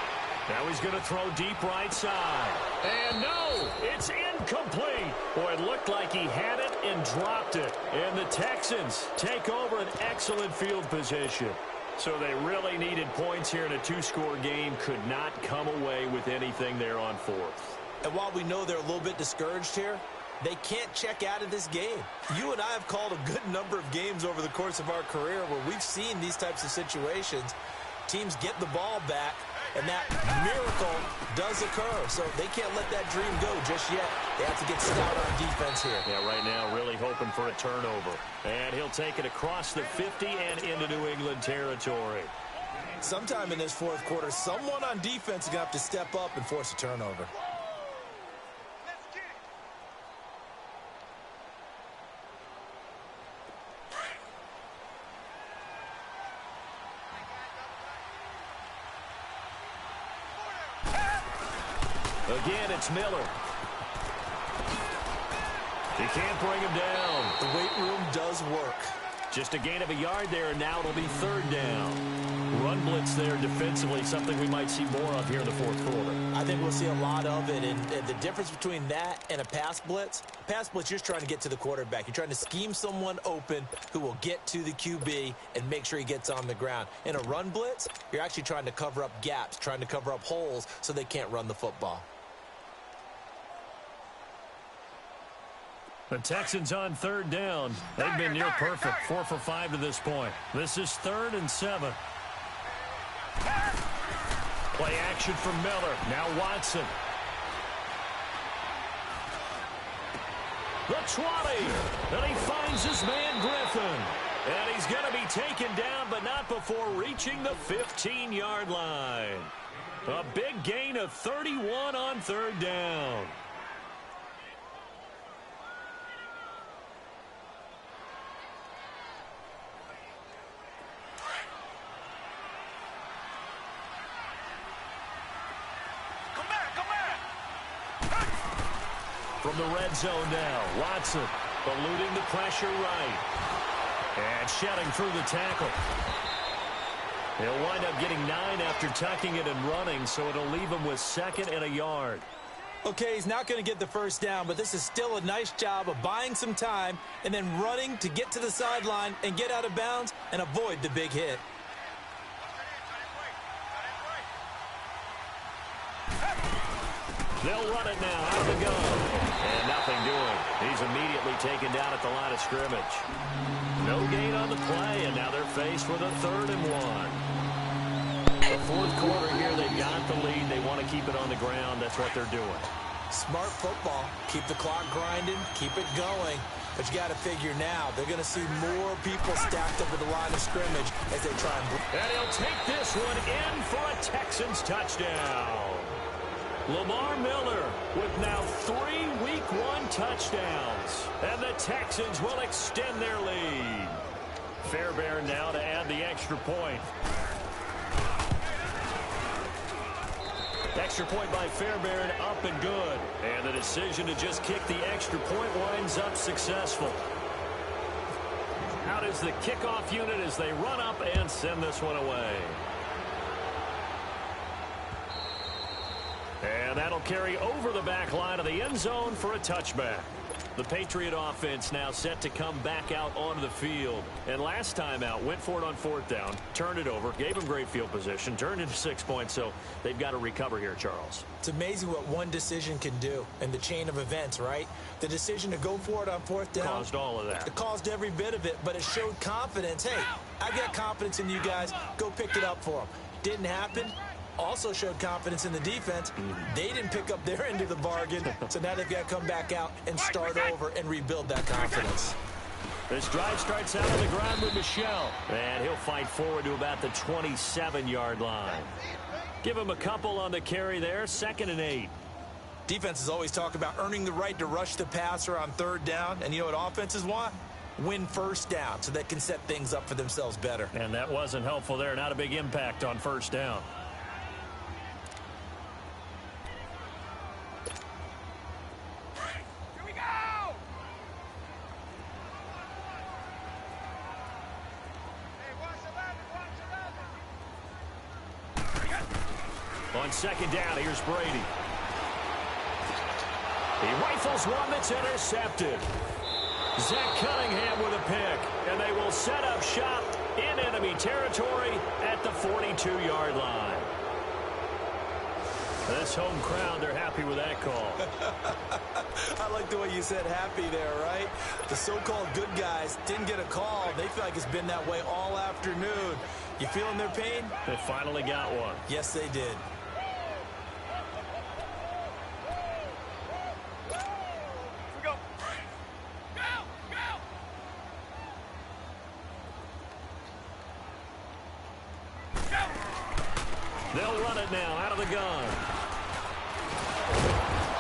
Now he's going to throw deep right side. And no, it's incomplete. Boy, it looked like he had it and dropped it. And the Texans take over an excellent field position. So they really needed points here in a 2-score game. Could not come away with anything there on 4th. And while we know they're a little bit discouraged here, they can't check out of this game. You and I have called a good number of games over the course of our career where we've seen these types of situations. Teams get the ball back, and that miracle does occur. So they can't let that dream go just yet. They have to get stout on defense here. Yeah, right now really hoping for a turnover. And he'll take it across the 50 and into New England territory. Sometime in this 4th quarter, someone on defense is going to have to step up and force a turnover. Again, it's Miller. He can't bring him down. The weight room does work. Just a gain of a yard there, and now it'll be 3rd down. Run blitz there defensively, something we might see more of here in the 4th quarter. I think we'll see a lot of it, and the difference between that and a pass blitz, you're just trying to get to the quarterback. You're trying to scheme someone open who will get to the QB and make sure he gets on the ground. In a run blitz, you're actually trying to cover up gaps, trying to cover up holes so they can't run the football. The Texans on 3rd down. They've been near perfect, 4 for 5 to this point. This is 3rd and 7. Play action from Miller. Now Watson. The 20. And he finds his man Griffin. And he's going to be taken down, but not before reaching the 15-yard line. A big gain of 31 on 3rd down. From the red zone now, Watson eluding the pressure right. And shedding through the tackle. He'll wind up getting 9 after tucking it and running, so it'll leave him with 2nd and a yard. Okay, he's not going to get the first down, but this is still a nice job of buying some time and then running to get to the sideline and get out of bounds and avoid the big hit. They'll run it now out of the gun. And nothing doing. He's immediately taken down at the line of scrimmage. No gain on the play, and now they're faced with a 3rd and 1. The fourth quarter here, they've got the lead. They want to keep it on the ground. That's what they're doing. Smart football. Keep the clock grinding. Keep it going. But you got to figure now, they're going to see more people stacked up at the line of scrimmage as they try and he'll take this one in for a Texans touchdown. Lamar Miller with now 3 Week 1 touchdowns. And the Texans will extend their lead. Fairbairn now to add the extra point. Extra point by Fairbairn, up and good. And the decision to just kick the extra point winds up successful. Out is the kickoff unit as they run up and send this one away. And that'll carry over the back line of the end zone for a touchback. The Patriot offense now set to come back out onto the field. And last time out, went for it on 4th down, turned it over, gave them great field position, turned into 6 points, so they've got to recover here, Charles. It's amazing what one decision can do in the chain of events, right? The decision to go for it on 4th down. Caused all of that. It caused every bit of it, but it showed confidence. Hey, I got confidence in you guys. Go pick it up for them. Didn't happen. Also showed confidence in the defense. They didn't pick up their end of the bargain, so now they've got to come back out and start over and rebuild that confidence. This drive starts out on the ground with Michelle, and he'll fight forward to about the 27-yard line. Give him a couple on the carry there, 2nd and 8. Defenses always talk about earning the right to rush the passer on 3rd down, and you know what offenses want? Win 1st down so they can set things up for themselves better. And that wasn't helpful there. Not a big impact on 1st down. On 2nd down, here's Brady. He rifles one that's intercepted. Zach Cunningham with a pick, and they will set up shop in enemy territory at the 42-yard line. This home crowd, they're happy with that call. I like the way you said happy there, right? The so-called good guys didn't get a call. They feel like it's been that way all afternoon. You feeling their pain? They finally got one. Yes, they did. They'll run it now out of the gun.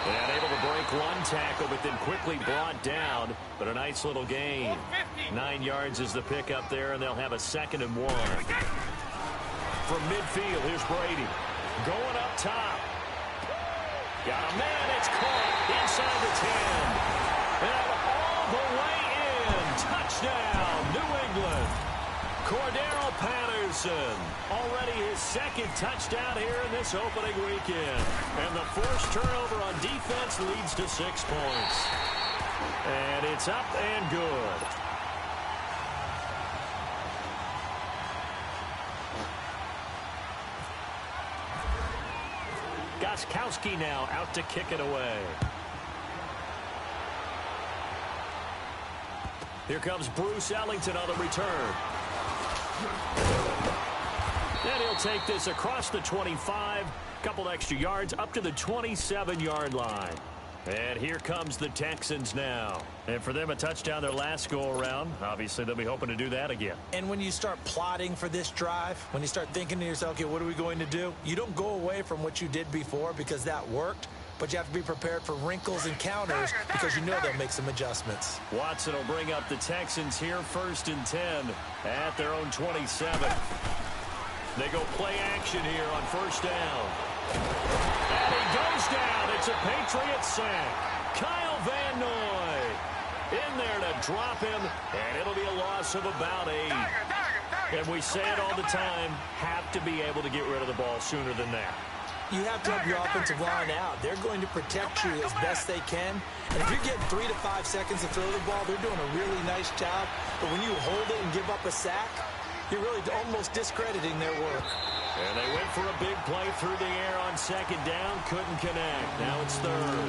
And able to break one tackle, but then quickly brought down. But a nice little gain. 9 yards is the pickup there, and they'll have a 2nd and 1. From midfield, here's Brady. Going up top. Got a man, it's caught inside the 10. And all the way in. Touchdown, New England. Cordero Patterson, already his 2nd touchdown here in this opening weekend. And the forced turnover on defense leads to 6 points. And it's up and good. Gostkowski now out to kick it away. Here comes Bruce Ellington on the return. And he'll take this across the 25, couple extra yards up to the 27-yard line. And here comes the Texans now. And for them, a touchdown their last go-around. Obviously, they'll be hoping to do that again. And when you start plotting for this drive, when you start thinking to yourself, okay, what are we going to do? You don't go away from what you did before because that worked. But you have to be prepared for wrinkles and counters because you know they'll make some adjustments. Watson will bring up the Texans here, 1st and 10 at their own 27. They go play action here on 1st down. And he goes down. It's a Patriot sack. Kyle Van Noy in there to drop him, and it'll be a loss of about 8. And we say it all the time, have to be able to get rid of the ball sooner than that. You have to help your offensive line out. They're going to protect you as best they can. And if you're getting 3 to 5 seconds to throw the ball, they're doing a really nice job. But when you hold it and give up a sack, you're really almost discrediting their work. And they went for a big play through the air on second down. Couldn't connect. Now it's third.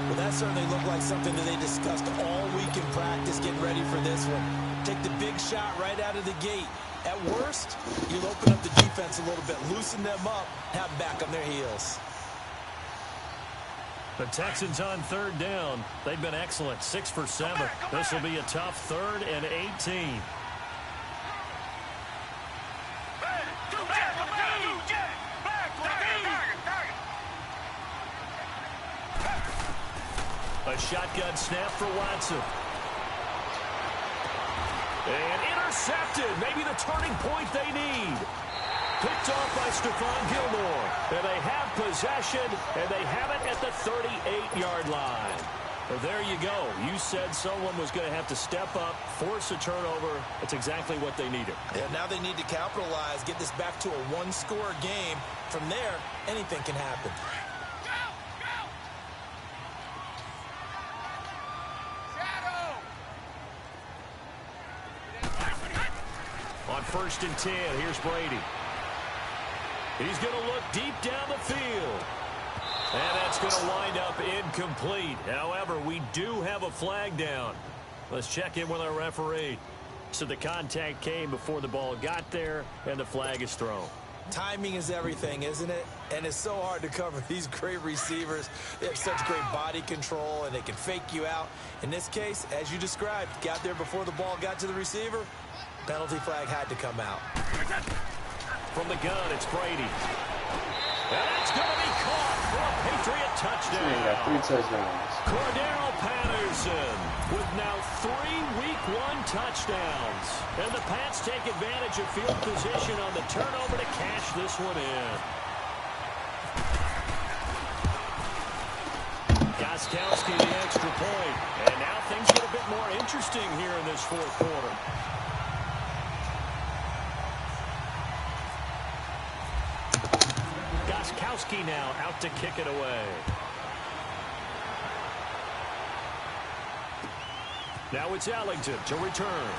Well, that certainly looked like something that they discussed all week in practice getting ready for this one. Take the big shot right out of the gate. At worst, you'll open up the defense a little bit, loosen them up, have them back on their heels. The Texans on third down. They've been excellent. 6 for 7. This will be a tough 3rd and 18. A shotgun snap for Watson. And intercepted. Maybe the turning point they need. Picked off by Stephon Gilmore. And they have possession, and they have it at the 38-yard line. Well, there you go. You said someone was going to have to step up, force a turnover. That's exactly what they needed. Yeah, now they need to capitalize, get this back to a one-score game. From there, anything can happen. On 1st and 10, here's Brady. He's going to look deep down the field. And that's going to wind up incomplete. However, we do have a flag down. Let's check in with our referee. So the contact came before the ball got there, and the flag is thrown. Timing is everything, isn't it? And it's so hard to cover these great receivers. They have such great body control, and they can fake you out. In this case, as you described, got there before the ball got to the receiver. Penalty flag had to come out. From the gun, it's Brady. And that's going to be caught for a Patriot touchdown. Cordero Patterson with now 3 Week 1 touchdowns. And the Pats take advantage of field position on the turnover to cash this one in. Gostkowski the extra point. And now things get a bit more interesting here in this 4th quarter. Gostkowski now out to kick it away. Now it's Ellington to return.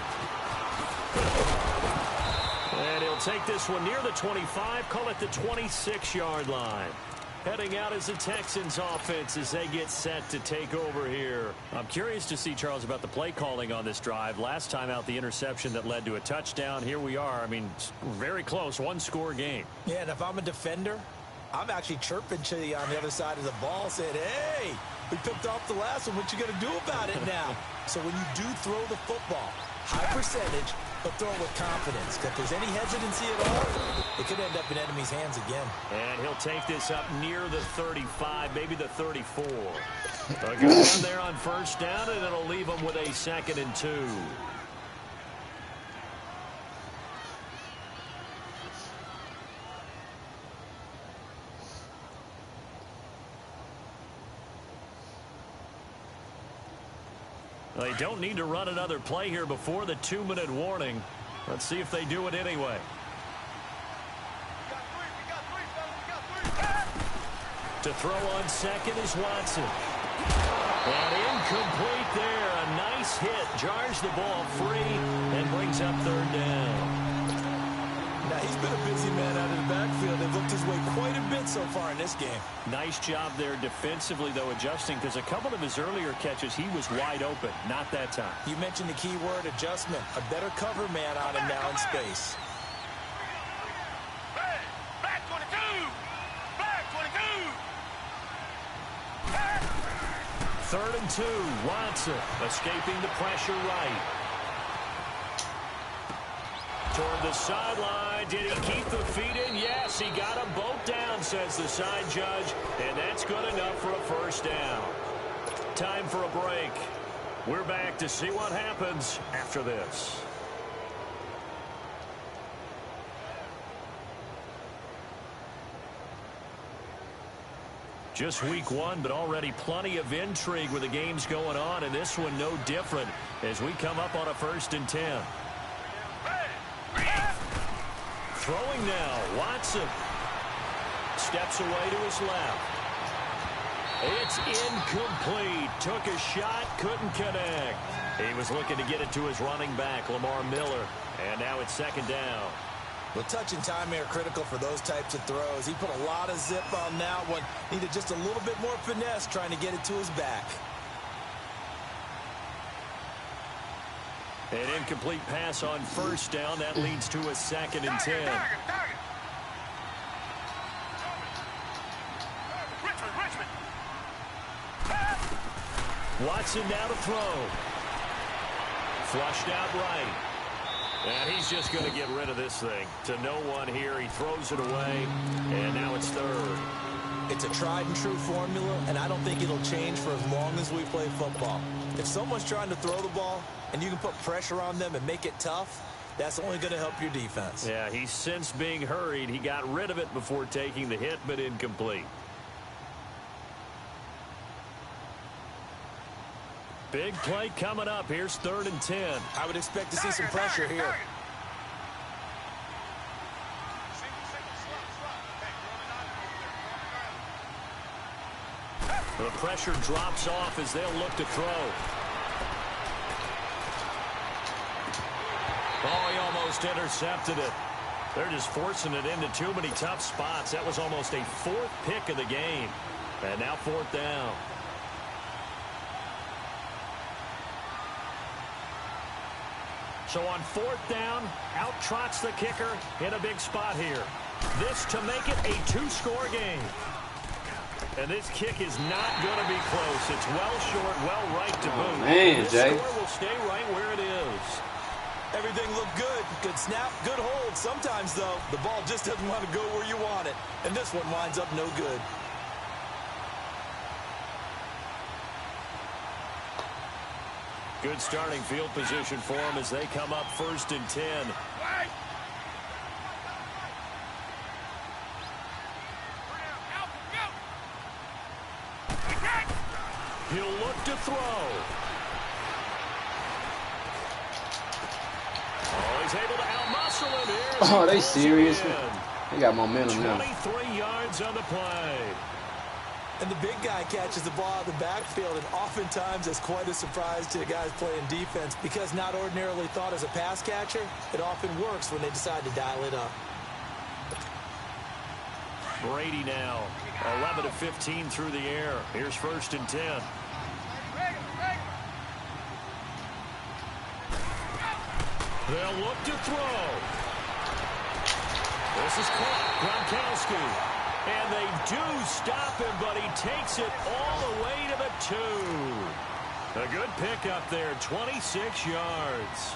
And he'll take this one near the 25, call it the 26-yard line. Heading out as the Texans offense as they get set to take over here. I'm curious to see, Charles, about the play calling on this drive. Last time out, the interception that led to a touchdown. Here we are. I mean, very close, 1-score game. Yeah, and if I'm a defender, I'm actually chirping to you on the other side of the ball, saying, hey, we picked off the last one. What you going to do about it now? So when you do throw the football, high percentage, but throw it with confidence. If there's any hesitancy at all, it could end up in enemy's hands again. And he'll take this up near the 35, maybe the 34. A good run there on 1st down, and it'll leave them with a 2nd and 2. They don't need to run another play here before the 2-minute warning. Let's see if they do it anyway. To throw on 2nd is Watson. And incomplete there. A nice hit. Jars the ball free and brings up 3rd down. Now, he's been a busy man out of the backfield. They've looked his way quite a bit so far in this game. Nice job there defensively, though, adjusting, because a couple of his earlier catches, he was wide open. Not that time. You mentioned the key word, adjustment. A better cover man on him now in space. Back 22! Back 22! 3rd and 2. Watson escaping the pressure right. Toward the sideline. Did he keep the feet in? Yes, he got them both down, says the side judge. And that's good enough for a 1st down. Time for a break. We're back to see what happens after this. Just week 1, but already plenty of intrigue with the games going on, and this one no different as we come up on a 1st and 10. Throwing now, Watson. Steps away to his left. It's incomplete. Took a shot, couldn't connect. He was looking to get it to his running back, Lamar Miller. And now it's 2nd down. Well, touch and timing are critical for those types of throws. He put a lot of zip on that one. Needed just a little bit more finesse trying to get it to his back. An incomplete pass on first down. That leads to a 2nd and 10. Watson now to throw. Flushed out right. And he's just going to get rid of this thing. To no one here. He throws it away. And now it's 3rd. It's a tried and true formula, and I don't think it'll change for as long as we play football. If someone's trying to throw the ball and you can put pressure on them and make it tough, that's only going to help your defense. Yeah, he's since being hurried. He got rid of it before taking the hit, but incomplete. Big play coming up. Here's 3rd and 10. I would expect to see some pressure here. The pressure drops off as they'll look to throw. Oh, he almost intercepted it. They're just forcing it into too many tough spots. That was almost a 4th pick of the game. And now 4th down. So on 4th down, out trots the kicker in a big spot here. This to make it a 2-score game. And this kick is not going to be close. It's well short, well right to boot. Man, this Jay. score will stay right where it is. Everything looked good. Good snap, good hold. Sometimes, though, the ball just doesn't want to go where you want it. And this one winds up no good. Good starting field position for them as they come up 1st and 10. He'll look to throw. Oh, he's able to outmuscle him here. Oh, they serious? They got momentum now. 23 yards on the play. And the big guy catches the ball out of the backfield, and oftentimes it's quite a surprise to the guys playing defense because not ordinarily thought as a pass catcher, it often works when they decide to dial it up. Brady now, 11 of 15 through the air. Here's 1st and 10. They'll look to throw. This is caught. Gronkowski. And they do stop him, but he takes it all the way to the 2. A good pickup there, 26 yards.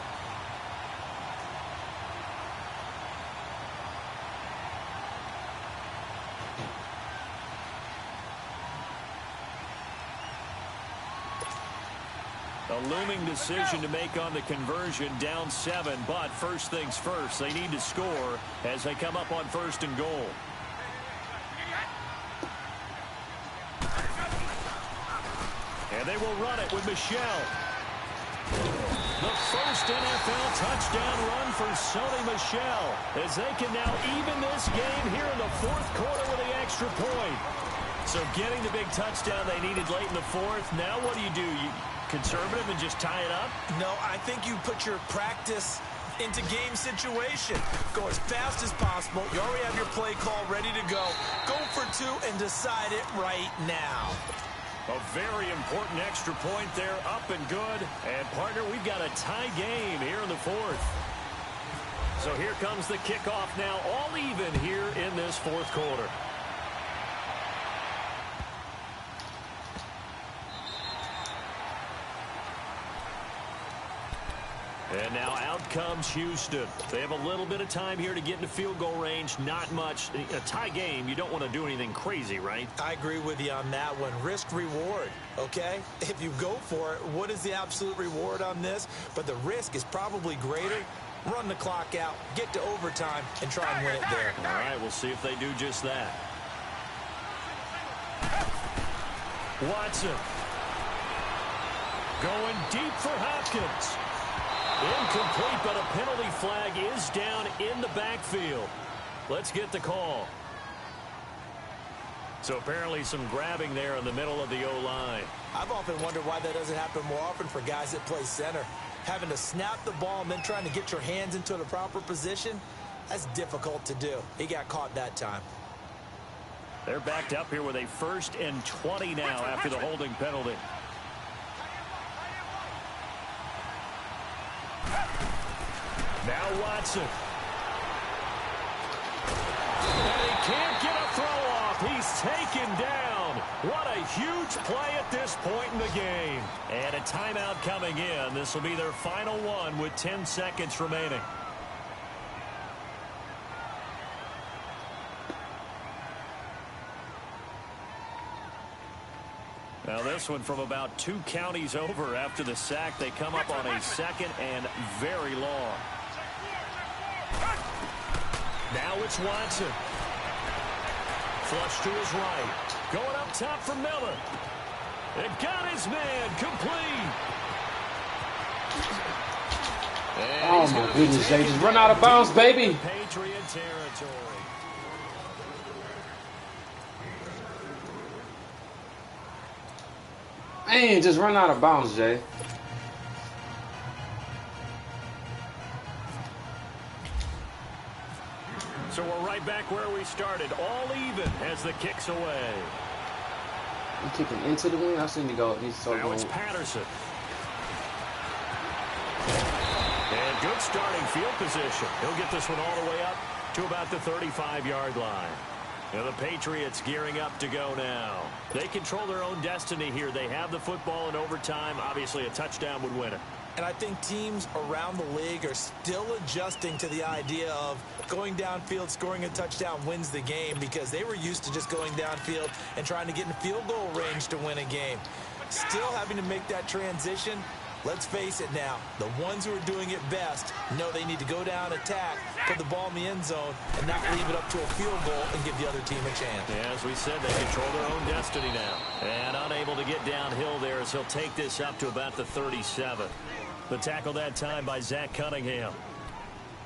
A looming decision to make on the conversion, down 7, but first things first, they need to score as they come up on 1st and goal. And they will run it with Michel. The first NFL touchdown run for Sony Michel as they can now even this game here in the 4th quarter with the extra point. So getting the big touchdown they needed late in the 4th. Now what do? You conservative and just tie it up? No, I think you put your practice into game situation. Go as fast as possible. You already have your play call ready to go. Go for 2 and decide it right now. A very important extra point there, up and good. And, partner, we've got a tie game here in the 4th. So here comes the kickoff now, all even here in this 4th quarter. And now out comes Houston. They have a little bit of time here to get into field goal range. Not much. A tie game, you don't want to do anything crazy, right? I agree with you on that one. Risk reward, okay? If you go for it, what is the absolute reward on this? But the risk is probably greater. Run the clock out, get to overtime, and try and win it there. All right, we'll see if they do just that. Watson. Going deep for Hopkins. Incomplete, but a penalty flag is down in the backfield. Let's get the call. So apparently some grabbing there in the middle of the O-line. I've often wondered why that doesn't happen more often for guys that play center. Having to snap the ball and then trying to get your hands into the proper position, That's difficult to do. He got caught that time. They're backed up here with a 1st and 20 now after the holding penalty. Now Watson. And he can't get a throw off. He's taken down. What a huge play at this point in the game. And a timeout coming in. This will be their final one with 10 seconds remaining. Now this one from about 2 counties over after the sack. They come up on a 2nd and very long. Now it's Watson. Flush to his right. Going up top for Miller. It got his man complete. And oh my goodness, they just run out of bounds, baby. Patriot territory. Man, just run out of bounds, Jay. So we're right back where we started. All even as the kick's away. You kicking into the wing? I seen you go. He's so now it's good. Patterson. And good starting field position. He'll get this one all the way up to about the 35-yard line. Now the Patriots gearing up to go now. They control their own destiny here. They have the football in overtime. Obviously, a touchdown would win it. And I think teams around the league are still adjusting to the idea of going downfield, scoring a touchdown wins the game, because they were used to just going downfield and trying to get in field goal range to win a game. Still having to make that transition. Let's face it now, the ones who are doing it best know they need to go down, attack, put the ball in the end zone, and not leave it up to a field goal and give the other team a chance. Yeah, as we said, they control their own destiny now. And unable to get downhill there as he'll take this up to about the 37. The tackle that time by Zach Cunningham.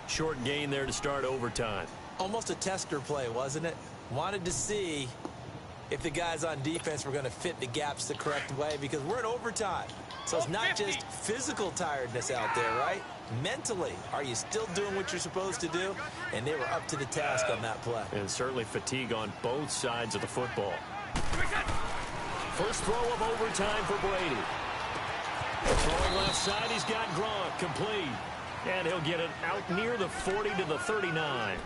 Short gain there to start overtime. Almost a tester play, wasn't it? Wanted to see if the guys on defense were going to fit the gaps the correct way, because we're in overtime. So it's not just physical tiredness out there, right? Mentally, are you still doing what you're supposed to do? And they were up to the task on that play. And certainly fatigue on both sides of the football. First throw of overtime for Brady. Throwing left side, he's got Gronk complete. And he'll get it out near the 40 to the 39.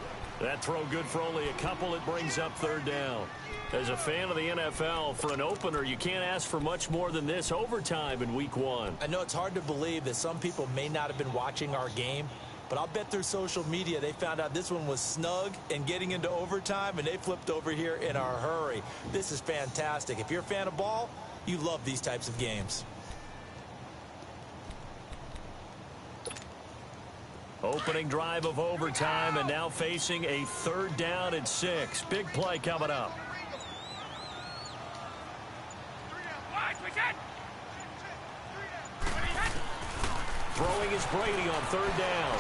That throw good for only a couple. It brings up 3rd down. As a fan of the NFL, for an opener, you can't ask for much more than this overtime in week 1. I know it's hard to believe that some people may not have been watching our game, but I'll bet through social media they found out this one was snug and getting into overtime, and they flipped over here in a hurry. This is fantastic. If you're a fan of ball, you love these types of games. Opening drive of overtime, and now facing a 3rd down and 6. Big play coming up. Throwing is Brady on 3rd down.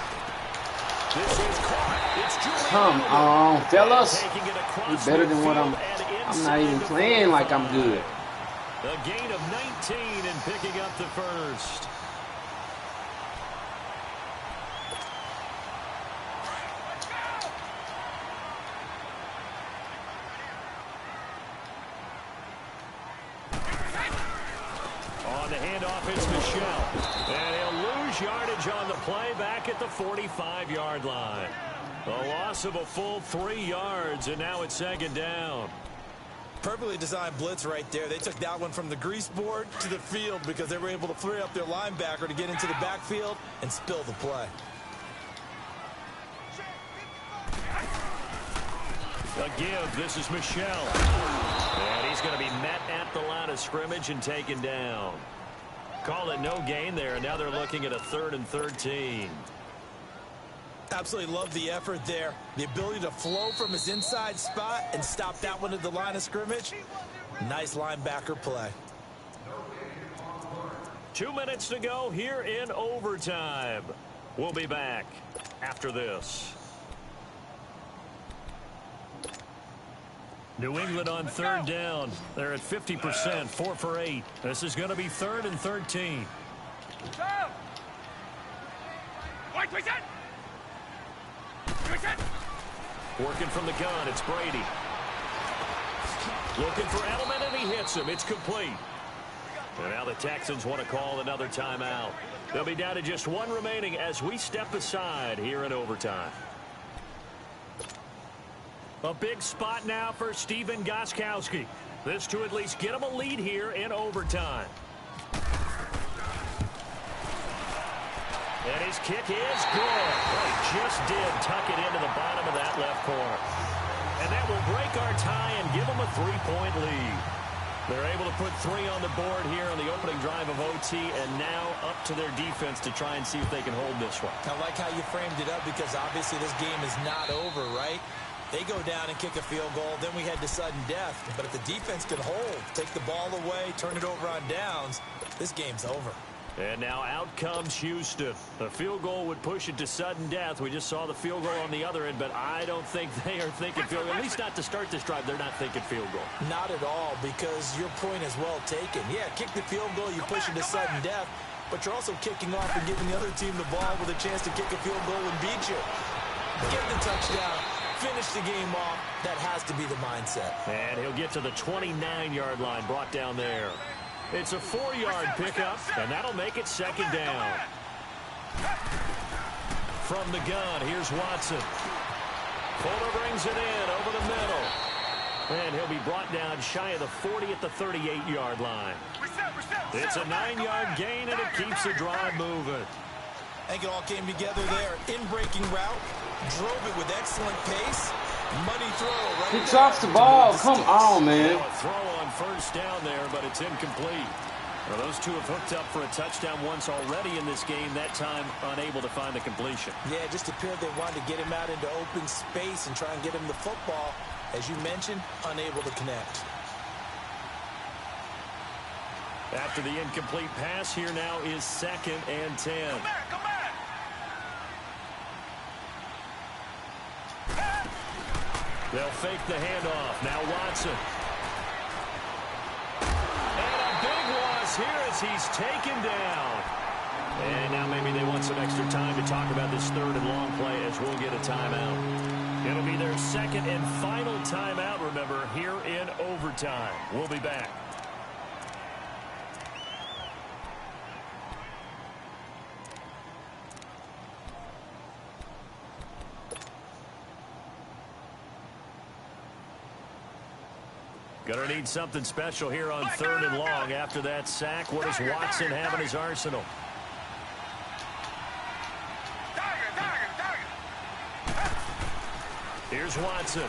This is caught. It's Julian. Come on, fellas. You better than what I'm not even playing like I'm good. A gain of 19 and picking up the first. On the handoff, it's Michel. And he'll lose yardage on the play back at the 45-yard line. A loss of a full 3 yards, and now it's 2nd down. Perfectly designed blitz right there. They took that one from the grease board to the field because they were able to free up their linebacker to get into the backfield and spill the play. A give. This is Michel. And he's going to be met at the line of scrimmage and taken down. Call it no gain there. Now they're looking at a 3rd and 13. Absolutely love the effort there. The ability to flow from his inside spot and stop that one at the line of scrimmage. Nice linebacker play. 2 minutes to go here in overtime. We'll be back after this. New England on 3rd down. They're at 50%, 4 for 8. This is going to be 3rd and 13. Working from the gun, it's Brady. Looking for Edelman, and he hits him. It's complete. And now the Texans want to call another timeout. They'll be down to just one remaining as we step aside here in overtime. A big spot now for Stephen Gostkowski. This to at least get him a lead here in overtime. And his kick is good. Well, he just did tuck it into the bottom of that left corner. And that will break our tie and give them a 3-point lead. They're able to put 3 on the board here on the opening drive of OT, and now up to their defense to try and see if they can hold this one. I like how you framed it up because obviously this game is not over, right? They go down and kick a field goal, then we head to sudden death. But if the defense can hold, take the ball away, turn it over on downs, this game's over. And now out comes Houston. A field goal would push it to sudden death. We just saw the field goal on the other end, but I don't think they are thinking field goal. At least not to start this drive. They're not thinking field goal. Not at all, because your point is well taken. Yeah, kick the field goal, you push it to sudden death, but you're also kicking off and giving the other team the ball with a chance to kick a field goal and beat you. Get the touchdown. Finish the game off. That has to be the mindset. And he'll get to the 29-yard line, brought down there. It's a 4-yard pickup, and that'll make it second down. From the gun, here's Watson. Fuller brings it in over the middle. And he'll be brought down shy of the 40 at the 38-yard line. It's a 9-yard gain, and it keeps the drive moving. I think it all came together there. In-breaking route, drove it with excellent pace. Money throw right there. He drops the ball. Come on, man. A throw on first down there, but it's incomplete. Well, those two have hooked up for a touchdown once already in this game, that time unable to find the completion. Yeah, it just appeared they wanted to get him out into open space and try and get him the football. As you mentioned, unable to connect. After the incomplete pass, here now is 2nd and 10. Come back. They'll fake the handoff. Now Watson. And a big loss here as he's taken down. And now maybe they want some extra time to talk about this 3rd and long play as we'll get a timeout. It'll be their 2nd and final timeout, remember, here in overtime. We'll be back. Gonna need something special here on 3rd and long. After that sack, what does Watson have in his arsenal? Here's Watson.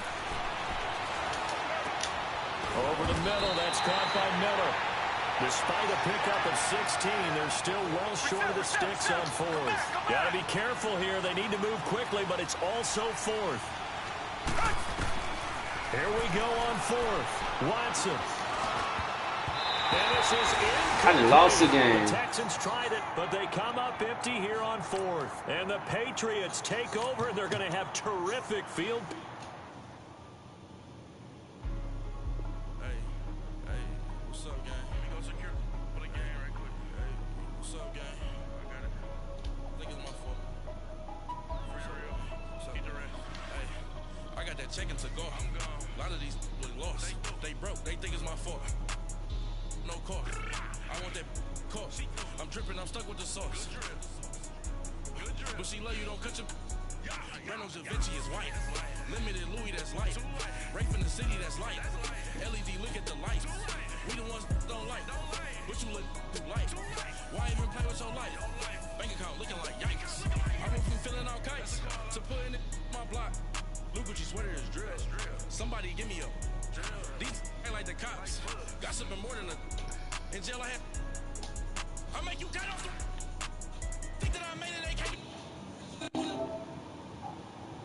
Over the middle, that's caught by Miller. Despite a pickup of 16, they're still well short of the sticks on 4th. Gotta be careful here. They need to move quickly, but it's also 4th. Here we go on 4th. Watson. And this is incomplete. Kind of lost the game. The Texans tried it, but they come up empty here on 4th. And the Patriots take over. They're going to have terrific field. Hey, what's up, gang? Let me go secure for the game right quick. Hey, what's up, gang? I got it. I think it's my fault. For real. What's up? Get the rest. Hey, I got that check-in to go. I'm gone. A lot of these really lost. They broke. They think it's my fault. No cost. I want that cost. I'm dripping. I'm stuck with the sauce. But she love you, don't cut your... Reynolds Da Vinci is white. Limited Louis, that's light. Rape in the city, that's light. LED, look at the lights. We the ones don't like. But you look through light. Why even play with your life? Bank account looking like yikes. I went from filling out kites to putting it in my block. Blue Gucci sweater is drill. Somebody give me a... These ain't like the cops. Gossiping more than a... In jail I had... I make you dead off the... Think that I made it, they can't...